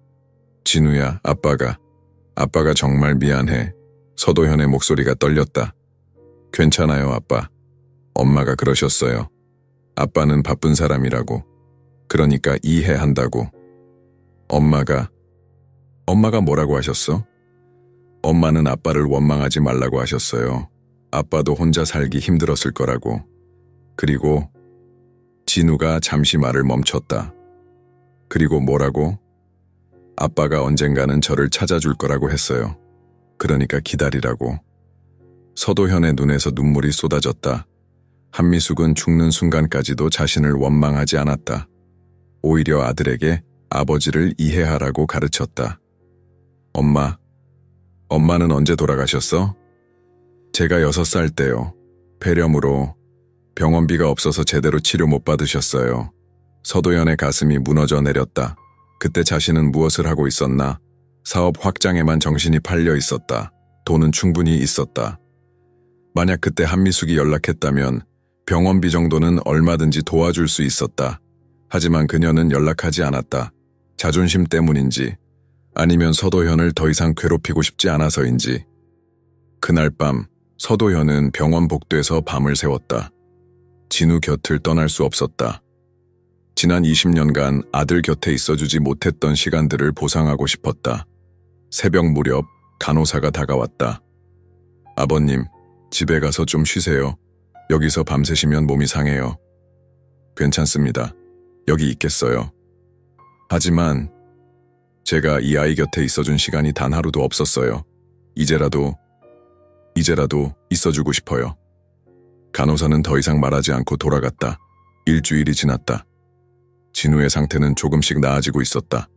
진우야, 아빠가 정말 미안해. 서도현의 목소리가 떨렸다. 괜찮아요, 아빠. 엄마가 그러셨어요. 아빠는 바쁜 사람이라고. 그러니까 이해한다고. 엄마가 뭐라고 하셨어? 엄마는 아빠를 원망하지 말라고 하셨어요. 아빠도 혼자 살기 힘들었을 거라고. 그리고 진우가 잠시 말을 멈췄다. 그리고 뭐라고? 아빠가 언젠가는 저를 찾아줄 거라고 했어요. 그러니까 기다리라고. 서도현의 눈에서 눈물이 쏟아졌다. 한미숙은 죽는 순간까지도 자신을 원망하지 않았다. 오히려 아들에게 아버지를 이해하라고 가르쳤다. 엄마는 언제 돌아가셨어? 제가 6살 때요. 폐렴으로 병원비가 없어서 제대로 치료 못 받으셨어요. 서도현의 가슴이 무너져 내렸다. 그때 자신은 무엇을 하고 있었나? 사업 확장에만 정신이 팔려 있었다. 돈은 충분히 있었다. 만약 그때 한미숙이 연락했다면 병원비 정도는 얼마든지 도와줄 수 있었다. 하지만 그녀는 연락하지 않았다. 자존심 때문인지 아니면 서도현을 더 이상 괴롭히고 싶지 않아서인지. 그날 밤 서도현은 병원 복도에서 밤을 새웠다. 진우 곁을 떠날 수 없었다. 지난 20년간 아들 곁에 있어주지 못했던 시간들을 보상하고 싶었다. 새벽 무렵 간호사가 다가왔다. 아버님, 집에 가서 좀 쉬세요. 여기서 밤새시면 몸이 상해요. 괜찮습니다. 여기 있겠어요. 하지만 제가 이 아이 곁에 있어준 시간이 단 하루도 없었어요. 이제라도 있어주고 싶어요. 간호사는 더 이상 말하지 않고 돌아갔다. 일주일이 지났다. 진우의 상태는 조금씩 나아지고 있었다.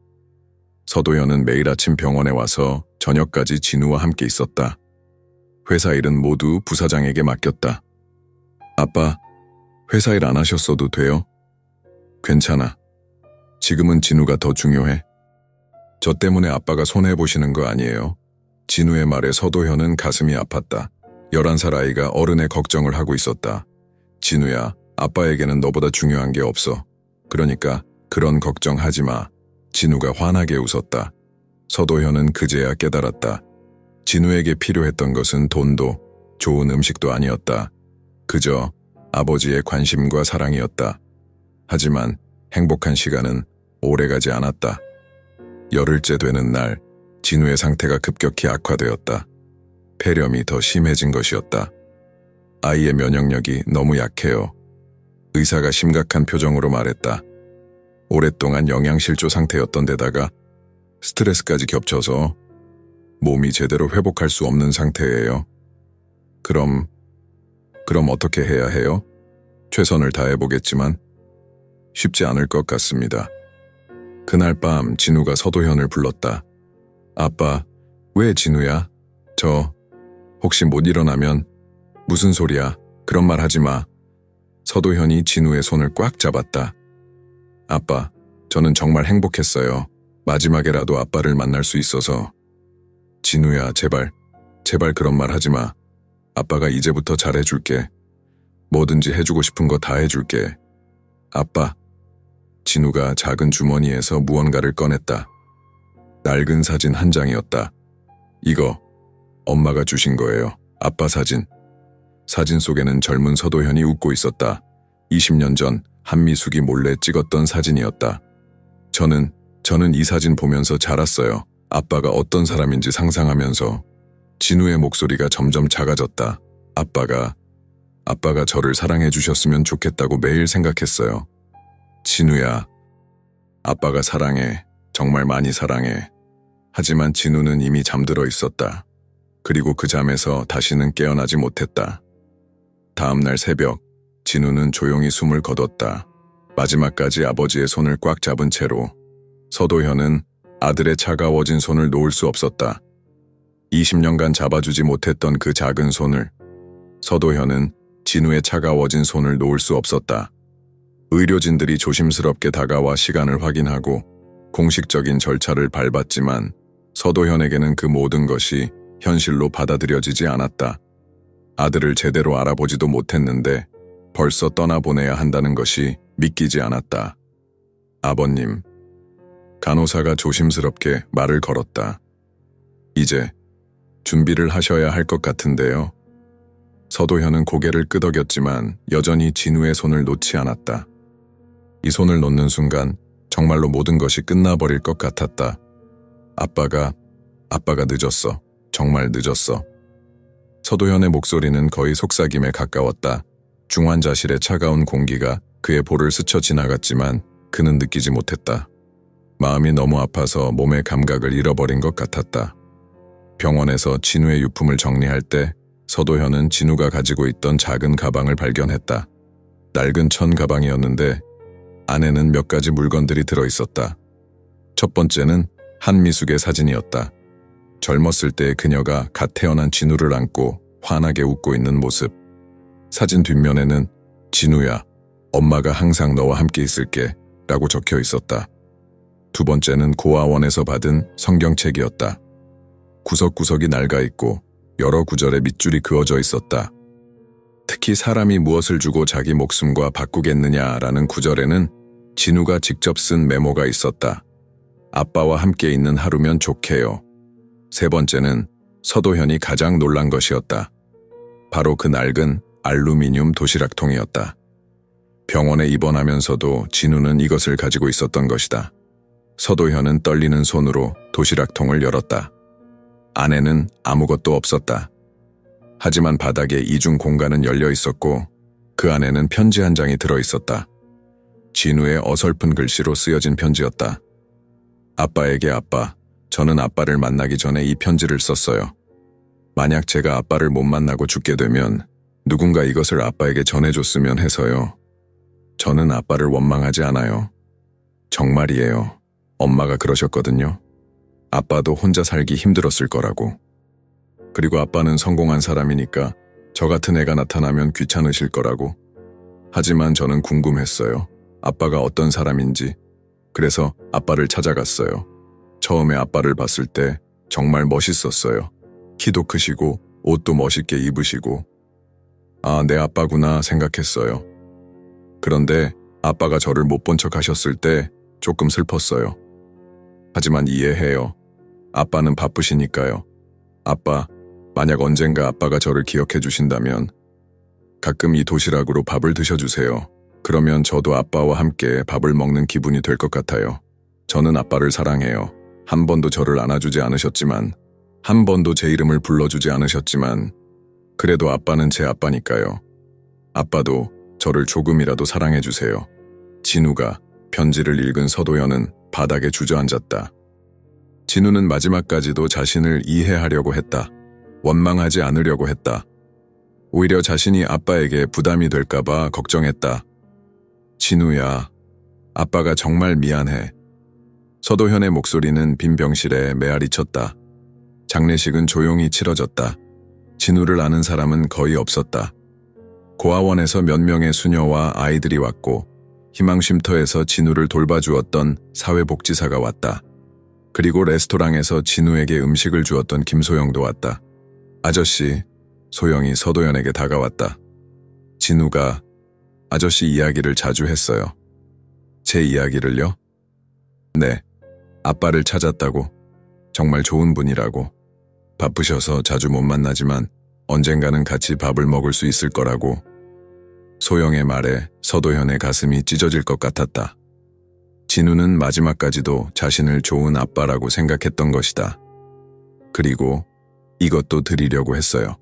서도현은 매일 아침 병원에 와서 저녁까지 진우와 함께 있었다. 회사 일은 모두 부사장에게 맡겼다. 아빠, 회사 일 안 하셨어도 돼요? 괜찮아. 지금은 진우가 더 중요해. 저 때문에 아빠가 손해보시는 거 아니에요? 진우의 말에 서도현은 가슴이 아팠다. 11살 아이가 어른의 걱정을 하고 있었다. 진우야, 아빠에게는 너보다 중요한 게 없어. 그러니까 그런 걱정하지 마. 진우가 환하게 웃었다. 서도현은 그제야 깨달았다. 진우에게 필요했던 것은 돈도 좋은 음식도 아니었다. 그저 아버지의 관심과 사랑이었다. 하지만 행복한 시간은 오래가지 않았다. 열흘째 되는 날, 진우의 상태가 급격히 악화되었다. 폐렴이 더 심해진 것이었다. 아이의 면역력이 너무 약해요. 의사가 심각한 표정으로 말했다. 오랫동안 영양실조 상태였던 데다가 스트레스까지 겹쳐서 몸이 제대로 회복할 수 없는 상태예요. 그럼 어떻게 해야 해요? 최선을 다해보겠지만 쉽지 않을 것 같습니다. 그날 밤 진우가 서도현을 불렀다. 아빠, 왜 진우야? 저 혹시 못 일어나면 무슨 소리야? 그런 말 하지 마. 서도현이 진우의 손을 꽉 잡았다. 아빠, 저는 정말 행복했어요. 마지막에라도 아빠를 만날 수 있어서. 진우야, 제발 그런 말 하지 마. 아빠가 이제부터 잘해줄게. 뭐든지 해주고 싶은 거 다 해줄게. 아빠. 진우가 작은 주머니에서 무언가를 꺼냈다. 낡은 사진 한 장이었다. 이거 엄마가 주신 거예요. 아빠 사진. 사진 속에는 젊은 서도현이 웃고 있었다. 20년 전 한미숙이 몰래 찍었던 사진이었다. 저는 이 사진 보면서 자랐어요. 아빠가 어떤 사람인지 상상하면서. 진우의 목소리가 점점 작아졌다. 아빠가 저를 사랑해 주셨으면 좋겠다고 매일 생각했어요. 진우야, 아빠가 사랑해. 정말 많이 사랑해. 하지만 진우는 이미 잠들어 있었다. 그리고 그 잠에서 다시는 깨어나지 못했다. 다음 날 새벽, 진우는 조용히 숨을 거뒀다. 마지막까지 아버지의 손을 꽉 잡은 채로. 서도현은 아들의 차가워진 손을 놓을 수 없었다. 20년간 잡아주지 못했던 그 작은 손을. 서도현은 진우의 차가워진 손을 놓을 수 없었다. 의료진들이 조심스럽게 다가와 시간을 확인하고 공식적인 절차를 밟았지만 서도현에게는 그 모든 것이 현실로 받아들여지지 않았다. 아들을 제대로 알아보지도 못했는데 벌써 떠나보내야 한다는 것이 믿기지 않았다. 아버님, 간호사가 조심스럽게 말을 걸었다. 이제 준비를 하셔야 할 것 같은데요. 서도현은 고개를 끄덕였지만 여전히 진우의 손을 놓지 않았다. 이 손을 놓는 순간 정말로 모든 것이 끝나버릴 것 같았다. 아빠가 늦었어. 정말 늦었어. 서도현의 목소리는 거의 속삭임에 가까웠다. 중환자실의 차가운 공기가 그의 볼을 스쳐 지나갔지만 그는 느끼지 못했다. 마음이 너무 아파서 몸의 감각을 잃어버린 것 같았다. 병원에서 진우의 유품을 정리할 때 서도현은 진우가 가지고 있던 작은 가방을 발견했다. 낡은 천 가방이었는데 안에는 몇 가지 물건들이 들어있었다. 첫 번째는 한미숙의 사진이었다. 젊었을 때 그녀가 갓 태어난 진우를 안고 환하게 웃고 있는 모습. 사진 뒷면에는 진우야, 엄마가 항상 너와 함께 있을게 라고 적혀 있었다. 두 번째는 고아원에서 받은 성경책이었다. 구석구석이 낡아 있고 여러 구절에 밑줄이 그어져 있었다. 특히 사람이 무엇을 주고 자기 목숨과 바꾸겠느냐라는 구절에는 진우가 직접 쓴 메모가 있었다. 아빠와 함께 있는 하루면 좋게요. 세 번째는 서도현이 가장 놀란 것이었다. 바로 그 낡은 알루미늄 도시락통이었다. 병원에 입원하면서도 진우는 이것을 가지고 있었던 것이다. 서도현은 떨리는 손으로 도시락통을 열었다. 안에는 아무것도 없었다. 하지만 바닥에 이중 공간은 열려 있었고 그 안에는 편지 한 장이 들어 있었다. 진우의 어설픈 글씨로 쓰여진 편지였다. 아빠에게 아빠, 저는 아빠를 만나기 전에 이 편지를 썼어요. 만약 제가 아빠를 못 만나고 죽게 되면 누군가 이것을 아빠에게 전해줬으면 해서요. 저는 아빠를 원망하지 않아요. 정말이에요. 엄마가 그러셨거든요. 아빠도 혼자 살기 힘들었을 거라고. 그리고 아빠는 성공한 사람이니까 저 같은 애가 나타나면 귀찮으실 거라고. 하지만 저는 궁금했어요. 아빠가 어떤 사람인지. 그래서 아빠를 찾아갔어요. 처음에 아빠를 봤을 때 정말 멋있었어요. 키도 크시고 옷도 멋있게 입으시고. 아, 내 아빠구나 생각했어요. 그런데 아빠가 저를 못 본 척 하셨을 때 조금 슬펐어요. 하지만 이해해요. 아빠는 바쁘시니까요. 아빠, 만약 언젠가 아빠가 저를 기억해 주신다면 가끔 이 도시락으로 밥을 드셔주세요. 그러면 저도 아빠와 함께 밥을 먹는 기분이 될 것 같아요. 저는 아빠를 사랑해요. 한 번도 저를 안아주지 않으셨지만, 한 번도 제 이름을 불러주지 않으셨지만, 그래도 아빠는 제 아빠니까요. 아빠도 저를 조금이라도 사랑해주세요. 진우가 편지를 읽은 서도현은 바닥에 주저앉았다. 진우는 마지막까지도 자신을 이해하려고 했다. 원망하지 않으려고 했다. 오히려 자신이 아빠에게 부담이 될까봐 걱정했다. 진우야, 아빠가 정말 미안해. 서도현의 목소리는 빈 병실에 메아리 쳤다. 장례식은 조용히 치러졌다. 진우를 아는 사람은 거의 없었다. 고아원에서 몇 명의 수녀와 아이들이 왔고 희망쉼터에서 진우를 돌봐주었던 사회복지사가 왔다. 그리고 레스토랑에서 진우에게 음식을 주었던 김소영도 왔다. 아저씨, 소영이 서도현에게 다가왔다. 진우가 아저씨 이야기를 자주 했어요. 제 이야기를요? 네, 아빠를 찾았다고. 정말 좋은 분이라고. 바쁘셔서 자주 못 만나지만 언젠가는 같이 밥을 먹을 수 있을 거라고. 소영의 말에 서도현의 가슴이 찢어질 것 같았다. 진우는 마지막까지도 자신을 좋은 아빠라고 생각했던 것이다. 그리고 이것도 드리려고 했어요.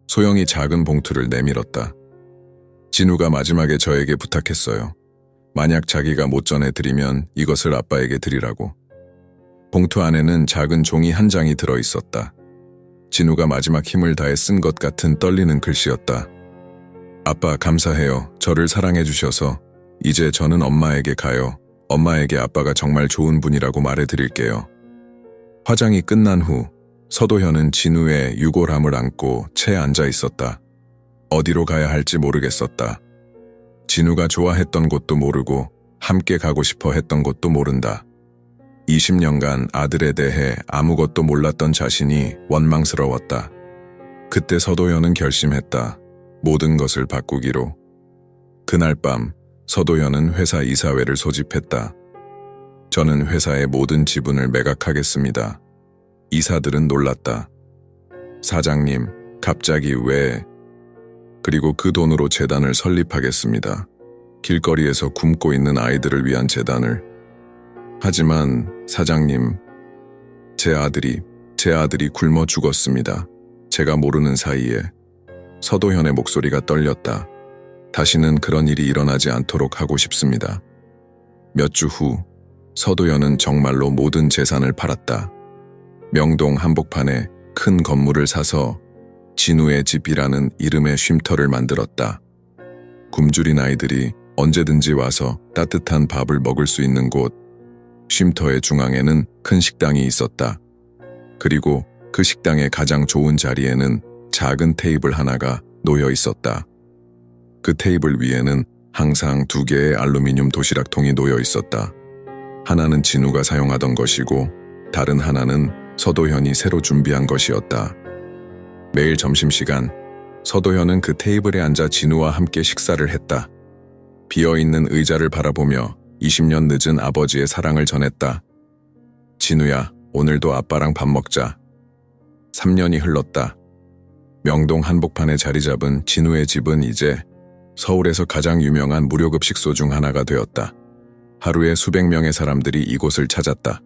소영이 작은 봉투를 내밀었다. 진우가 마지막에 저에게 부탁했어요. 만약 자기가 못 전해드리면 이것을 아빠에게 드리라고. 봉투 안에는 작은 종이 한 장이 들어있었다. 진우가 마지막 힘을 다해 쓴 것 같은 떨리는 글씨였다. 아빠 감사해요. 저를 사랑해 주셔서. 이제 저는 엄마에게 가요. 엄마에게 아빠가 정말 좋은 분이라고 말해드릴게요. 화장이 끝난 후 서도현은 진우의 유골함을 안고 채 앉아 있었다. 어디로 가야 할지 모르겠었다. 진우가 좋아했던 곳도 모르고 함께 가고 싶어 했던 곳도 모른다. 20년간 아들에 대해 아무것도 몰랐던 자신이 원망스러웠다. 그때 서도현은 결심했다. 모든 것을 바꾸기로. 그날 밤 서도현은 회사 이사회를 소집했다. 저는 회사의 모든 지분을 매각하겠습니다. 이사들은 놀랐다. 사장님, 갑자기 왜? 그리고 그 돈으로 재단을 설립하겠습니다. 길거리에서 굶고 있는 아이들을 위한 재단을. 하지만 사장님, 제 아들이 굶어 죽었습니다. 제가 모르는 사이에. 서도현의 목소리가 떨렸다. 다시는 그런 일이 일어나지 않도록 하고 싶습니다. 몇 주 후 서도현은 정말로 모든 재산을 팔았다. 명동 한복판에 큰 건물을 사서 진우의 집이라는 이름의 쉼터를 만들었다. 굶주린 아이들이 언제든지 와서 따뜻한 밥을 먹을 수 있는 곳. 쉼터의 중앙에는 큰 식당이 있었다. 그리고 그 식당의 가장 좋은 자리에는 작은 테이블 하나가 놓여 있었다. 그 테이블 위에는 항상 2개의 알루미늄 도시락통이 놓여 있었다. 하나는 진우가 사용하던 것이고 다른 하나는 서도현이 새로 준비한 것이었다. 매일 점심시간 서도현은 그 테이블에 앉아 진우와 함께 식사를 했다. 비어있는 의자를 바라보며 20년 늦은 아버지의 사랑을 전했다. 진우야, 오늘도 아빠랑 밥 먹자. 3년이 흘렀다. 명동 한복판에 자리 잡은 진우의 집은 이제 서울에서 가장 유명한 무료급식소 중 하나가 되었다. 하루에 수백 명의 사람들이 이곳을 찾았다.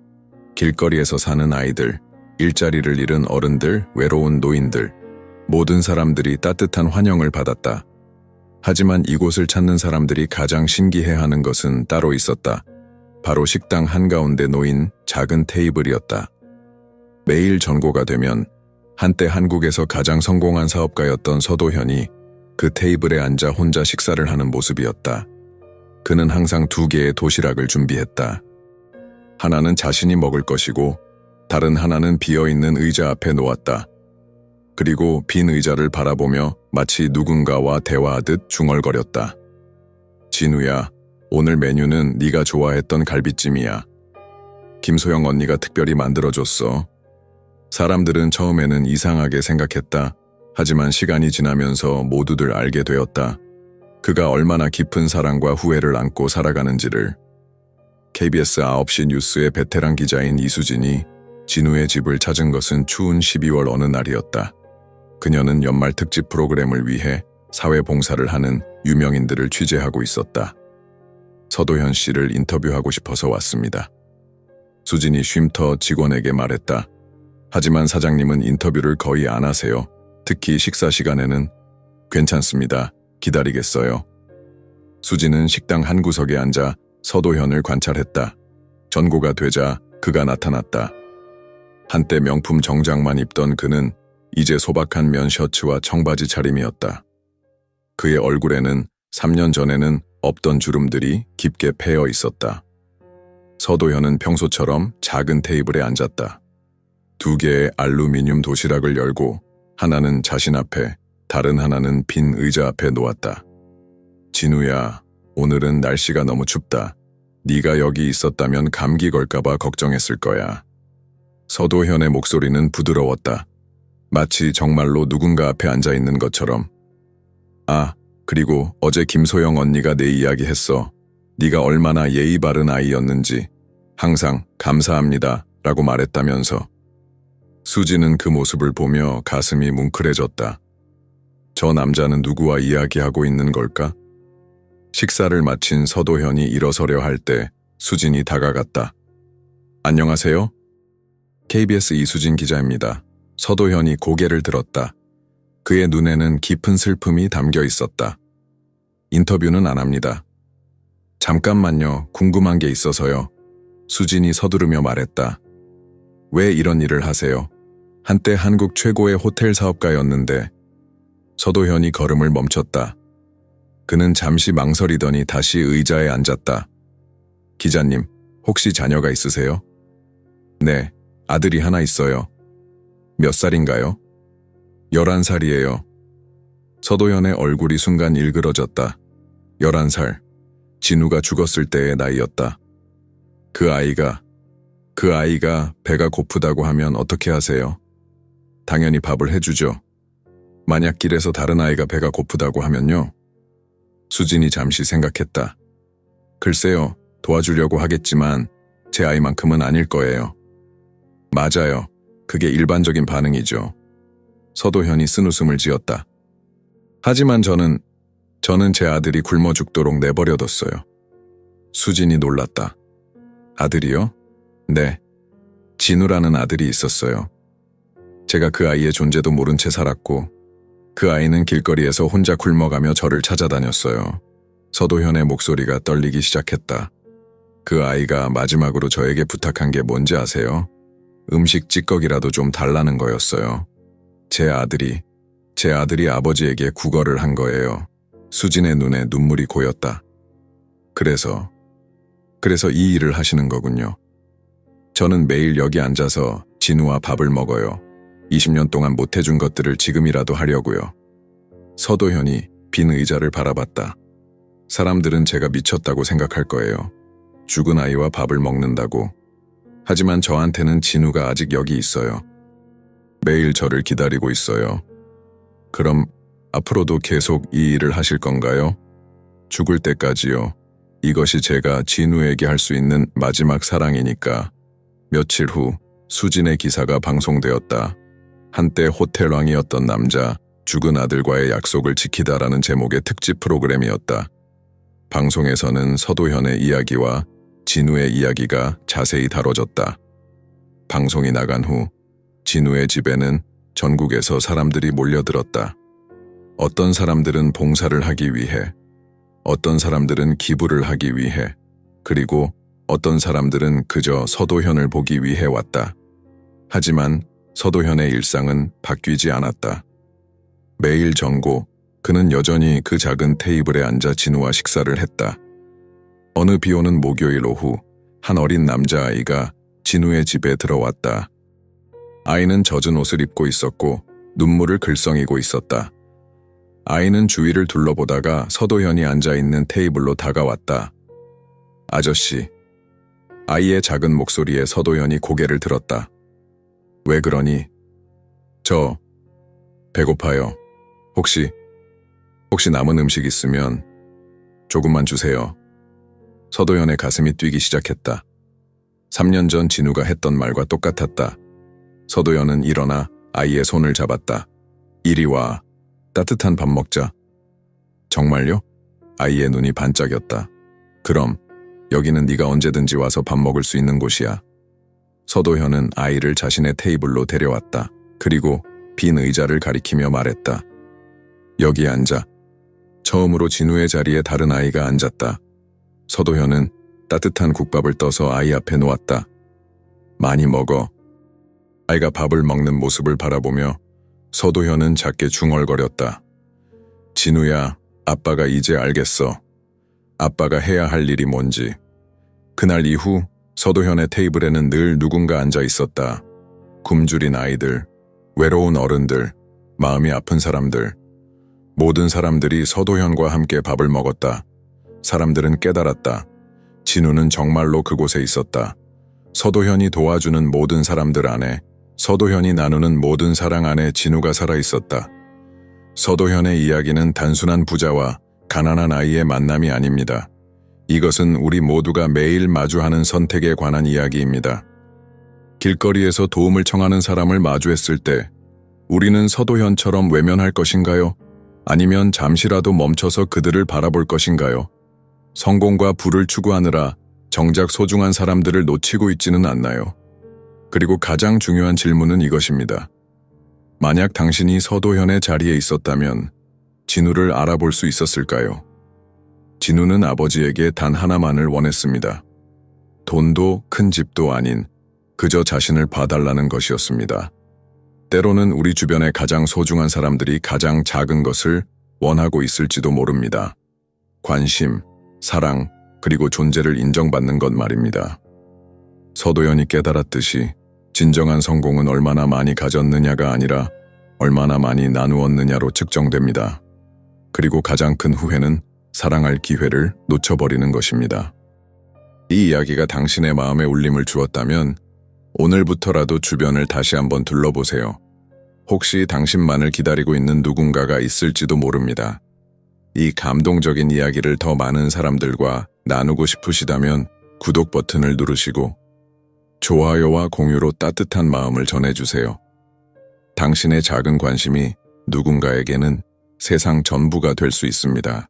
길거리에서 사는 아이들, 일자리를 잃은 어른들, 외로운 노인들, 모든 사람들이 따뜻한 환영을 받았다. 하지만 이곳을 찾는 사람들이 가장 신기해하는 것은 따로 있었다. 바로 식당 한가운데 놓인 작은 테이블이었다. 매일 전고가 되면 한때 한국에서 가장 성공한 사업가였던 서도현이 그 테이블에 앉아 혼자 식사를 하는 모습이었다. 그는 항상 2개의 도시락을 준비했다. 하나는 자신이 먹을 것이고 다른 하나는 비어있는 의자 앞에 놓았다. 그리고 빈 의자를 바라보며 마치 누군가와 대화하듯 중얼거렸다. 진우야, 오늘 메뉴는 네가 좋아했던 갈비찜이야. 김소영 언니가 특별히 만들어줬어. 사람들은 처음에는 이상하게 생각했다. 하지만 시간이 지나면서 모두들 알게 되었다. 그가 얼마나 깊은 사랑과 후회를 안고 살아가는지를. KBS 9시 뉴스의 베테랑 기자인 이수진이 진우의 집을 찾은 것은 추운 12월 어느 날이었다. 그녀는 연말 특집 프로그램을 위해 사회봉사를 하는 유명인들을 취재하고 있었다. 서도현 씨를 인터뷰하고 싶어서 왔습니다. 수진이 쉼터 직원에게 말했다. 하지만 사장님은 인터뷰를 거의 안 하세요. 특히 식사 시간에는. 괜찮습니다. 기다리겠어요. 수진은 식당 한 구석에 앉아 서도현을 관찰했다. 전고가 되자 그가 나타났다. 한때 명품 정장만 입던 그는 이제 소박한 면 셔츠와 청바지 차림이었다. 그의 얼굴에는 3년 전에는 없던 주름들이 깊게 패여 있었다. 서도현은 평소처럼 작은 테이블에 앉았다. 2개의 알루미늄 도시락을 열고 하나는 자신 앞에, 다른 하나는 빈 의자 앞에 놓았다. 진우야, 오늘은 날씨가 너무 춥다. 네가 여기 있었다면 감기 걸까봐 걱정했을 거야. 서도현의 목소리는 부드러웠다. 마치 정말로 누군가 앞에 앉아 있는 것처럼. 아, 그리고 어제 김소영 언니가 내 이야기 했어. 네가 얼마나 예의 바른 아이였는지. 항상 감사합니다 라고 말했다면서. 수지는 그 모습을 보며 가슴이 뭉클해졌다. 저 남자는 누구와 이야기하고 있는 걸까? 식사를 마친 서도현이 일어서려 할 때 수진이 다가갔다. 안녕하세요. KBS 이수진 기자입니다. 서도현이 고개를 들었다. 그의 눈에는 깊은 슬픔이 담겨 있었다. 인터뷰는 안 합니다. 잠깐만요. 궁금한 게 있어서요. 수진이 서두르며 말했다. 왜 이런 일을 하세요? 한때 한국 최고의 호텔 사업가였는데. 서도현이 걸음을 멈췄다. 그는 잠시 망설이더니 다시 의자에 앉았다. 기자님, 혹시 자녀가 있으세요? 네, 아들이 하나 있어요. 몇 살인가요? 11살이에요. 서도현의 얼굴이 순간 일그러졌다. 11살, 진우가 죽었을 때의 나이였다. 그 아이가 배가 고프다고 하면 어떻게 하세요? 당연히 밥을 해주죠. 만약 길에서 다른 아이가 배가 고프다고 하면요? 수진이 잠시 생각했다. 글쎄요, 도와주려고 하겠지만 제 아이만큼은 아닐 거예요. 맞아요. 그게 일반적인 반응이죠. 서도현이 쓴웃음을 지었다. 하지만 저는 제 아들이 굶어 죽도록 내버려뒀어요. 수진이 놀랐다. 아들이요? 네. 진우라는 아들이 있었어요. 제가 그 아이의 존재도 모른 채 살았고 그 아이는 길거리에서 혼자 굶어가며 저를 찾아다녔어요. 서도현의 목소리가 떨리기 시작했다. 그 아이가 마지막으로 저에게 부탁한 게 뭔지 아세요? 음식 찌꺼기라도 좀 달라는 거였어요. 제 아들이 아버지에게 구걸을 한 거예요. 수진의 눈에 눈물이 고였다. 그래서 이 일을 하시는 거군요. 저는 매일 여기 앉아서 진우와 밥을 먹어요. 20년 동안 못해준 것들을 지금이라도 하려고요. 서도현이 빈 의자를 바라봤다. 사람들은 제가 미쳤다고 생각할 거예요. 죽은 아이와 밥을 먹는다고. 하지만 저한테는 진우가 아직 여기 있어요. 매일 저를 기다리고 있어요. 그럼 앞으로도 계속 이 일을 하실 건가요? 죽을 때까지요. 이것이 제가 진우에게 할 수 있는 마지막 사랑이니까. 며칠 후 수진의 기사가 방송되었다. 한때 호텔왕이었던 남자, 죽은 아들과의 약속을 지키다라는 제목의 특집 프로그램이었다. 방송에서는 서도현의 이야기와 진우의 이야기가 자세히 다뤄졌다. 방송이 나간 후 진우의 집에는 전국에서 사람들이 몰려들었다. 어떤 사람들은 봉사를 하기 위해, 어떤 사람들은 기부를 하기 위해, 그리고 어떤 사람들은 그저 서도현을 보기 위해 왔다. 하지만 서도현의 일상은 바뀌지 않았다. 매일 정고, 그는 여전히 그 작은 테이블에 앉아 진우와 식사를 했다. 어느 비오는 목요일 오후, 한 어린 남자아이가 진우의 집에 들어왔다. 아이는 젖은 옷을 입고 있었고 눈물을 글썽이고 있었다. 아이는 주위를 둘러보다가 서도현이 앉아있는 테이블로 다가왔다. 아저씨. 아이의 작은 목소리에 서도현이 고개를 들었다. 왜 그러니? 저 배고파요. 혹시 남은 음식 있으면 조금만 주세요. 서도현의 가슴이 뛰기 시작했다. 3년 전 진우가 했던 말과 똑같았다. 서도현은 일어나 아이의 손을 잡았다. 이리 와. 따뜻한 밥 먹자. 정말요? 아이의 눈이 반짝였다. 그럼 여기는 네가 언제든지 와서 밥 먹을 수 있는 곳이야. 서도현은 아이를 자신의 테이블로 데려왔다. 그리고 빈 의자를 가리키며 말했다. 여기 앉아. 처음으로 진우의 자리에 다른 아이가 앉았다. 서도현은 따뜻한 국밥을 떠서 아이 앞에 놓았다. 많이 먹어. 아이가 밥을 먹는 모습을 바라보며 서도현은 작게 중얼거렸다. 진우야, 아빠가 이제 알겠어. 아빠가 해야 할 일이 뭔지. 그날 이후 서도현의 테이블에는 늘 누군가 앉아 있었다. 굶주린 아이들, 외로운 어른들, 마음이 아픈 사람들. 모든 사람들이 서도현과 함께 밥을 먹었다. 사람들은 깨달았다. 진우는 정말로 그곳에 있었다. 서도현이 도와주는 모든 사람들 안에, 서도현이 나누는 모든 사랑 안에 진우가 살아있었다. 서도현의 이야기는 단순한 부자와 가난한 아이의 만남이 아닙니다. 이것은 우리 모두가 매일 마주하는 선택에 관한 이야기입니다. 길거리에서 도움을 청하는 사람을 마주했을 때 우리는 서도현처럼 외면할 것인가요? 아니면 잠시라도 멈춰서 그들을 바라볼 것인가요? 성공과 부를 추구하느라 정작 소중한 사람들을 놓치고 있지는 않나요? 그리고 가장 중요한 질문은 이것입니다. 만약 당신이 서도현의 자리에 있었다면 진우를 알아볼 수 있었을까요? 진우는 아버지에게 단 하나만을 원했습니다. 돈도 큰 집도 아닌 그저 자신을 봐달라는 것이었습니다. 때로는 우리 주변의 가장 소중한 사람들이 가장 작은 것을 원하고 있을지도 모릅니다. 관심, 사랑, 그리고 존재를 인정받는 것 말입니다. 서도현이 깨달았듯이 진정한 성공은 얼마나 많이 가졌느냐가 아니라 얼마나 많이 나누었느냐로 측정됩니다. 그리고 가장 큰 후회는 사랑할 기회를 놓쳐버리는 것입니다. 이 이야기가 당신의 마음에 울림을 주었다면 오늘부터라도 주변을 다시 한번 둘러보세요. 혹시 당신만을 기다리고 있는 누군가가 있을지도 모릅니다. 이 감동적인 이야기를 더 많은 사람들과 나누고 싶으시다면 구독 버튼을 누르시고 좋아요와 공유로 따뜻한 마음을 전해주세요. 당신의 작은 관심이 누군가에게는 세상 전부가 될 수 있습니다.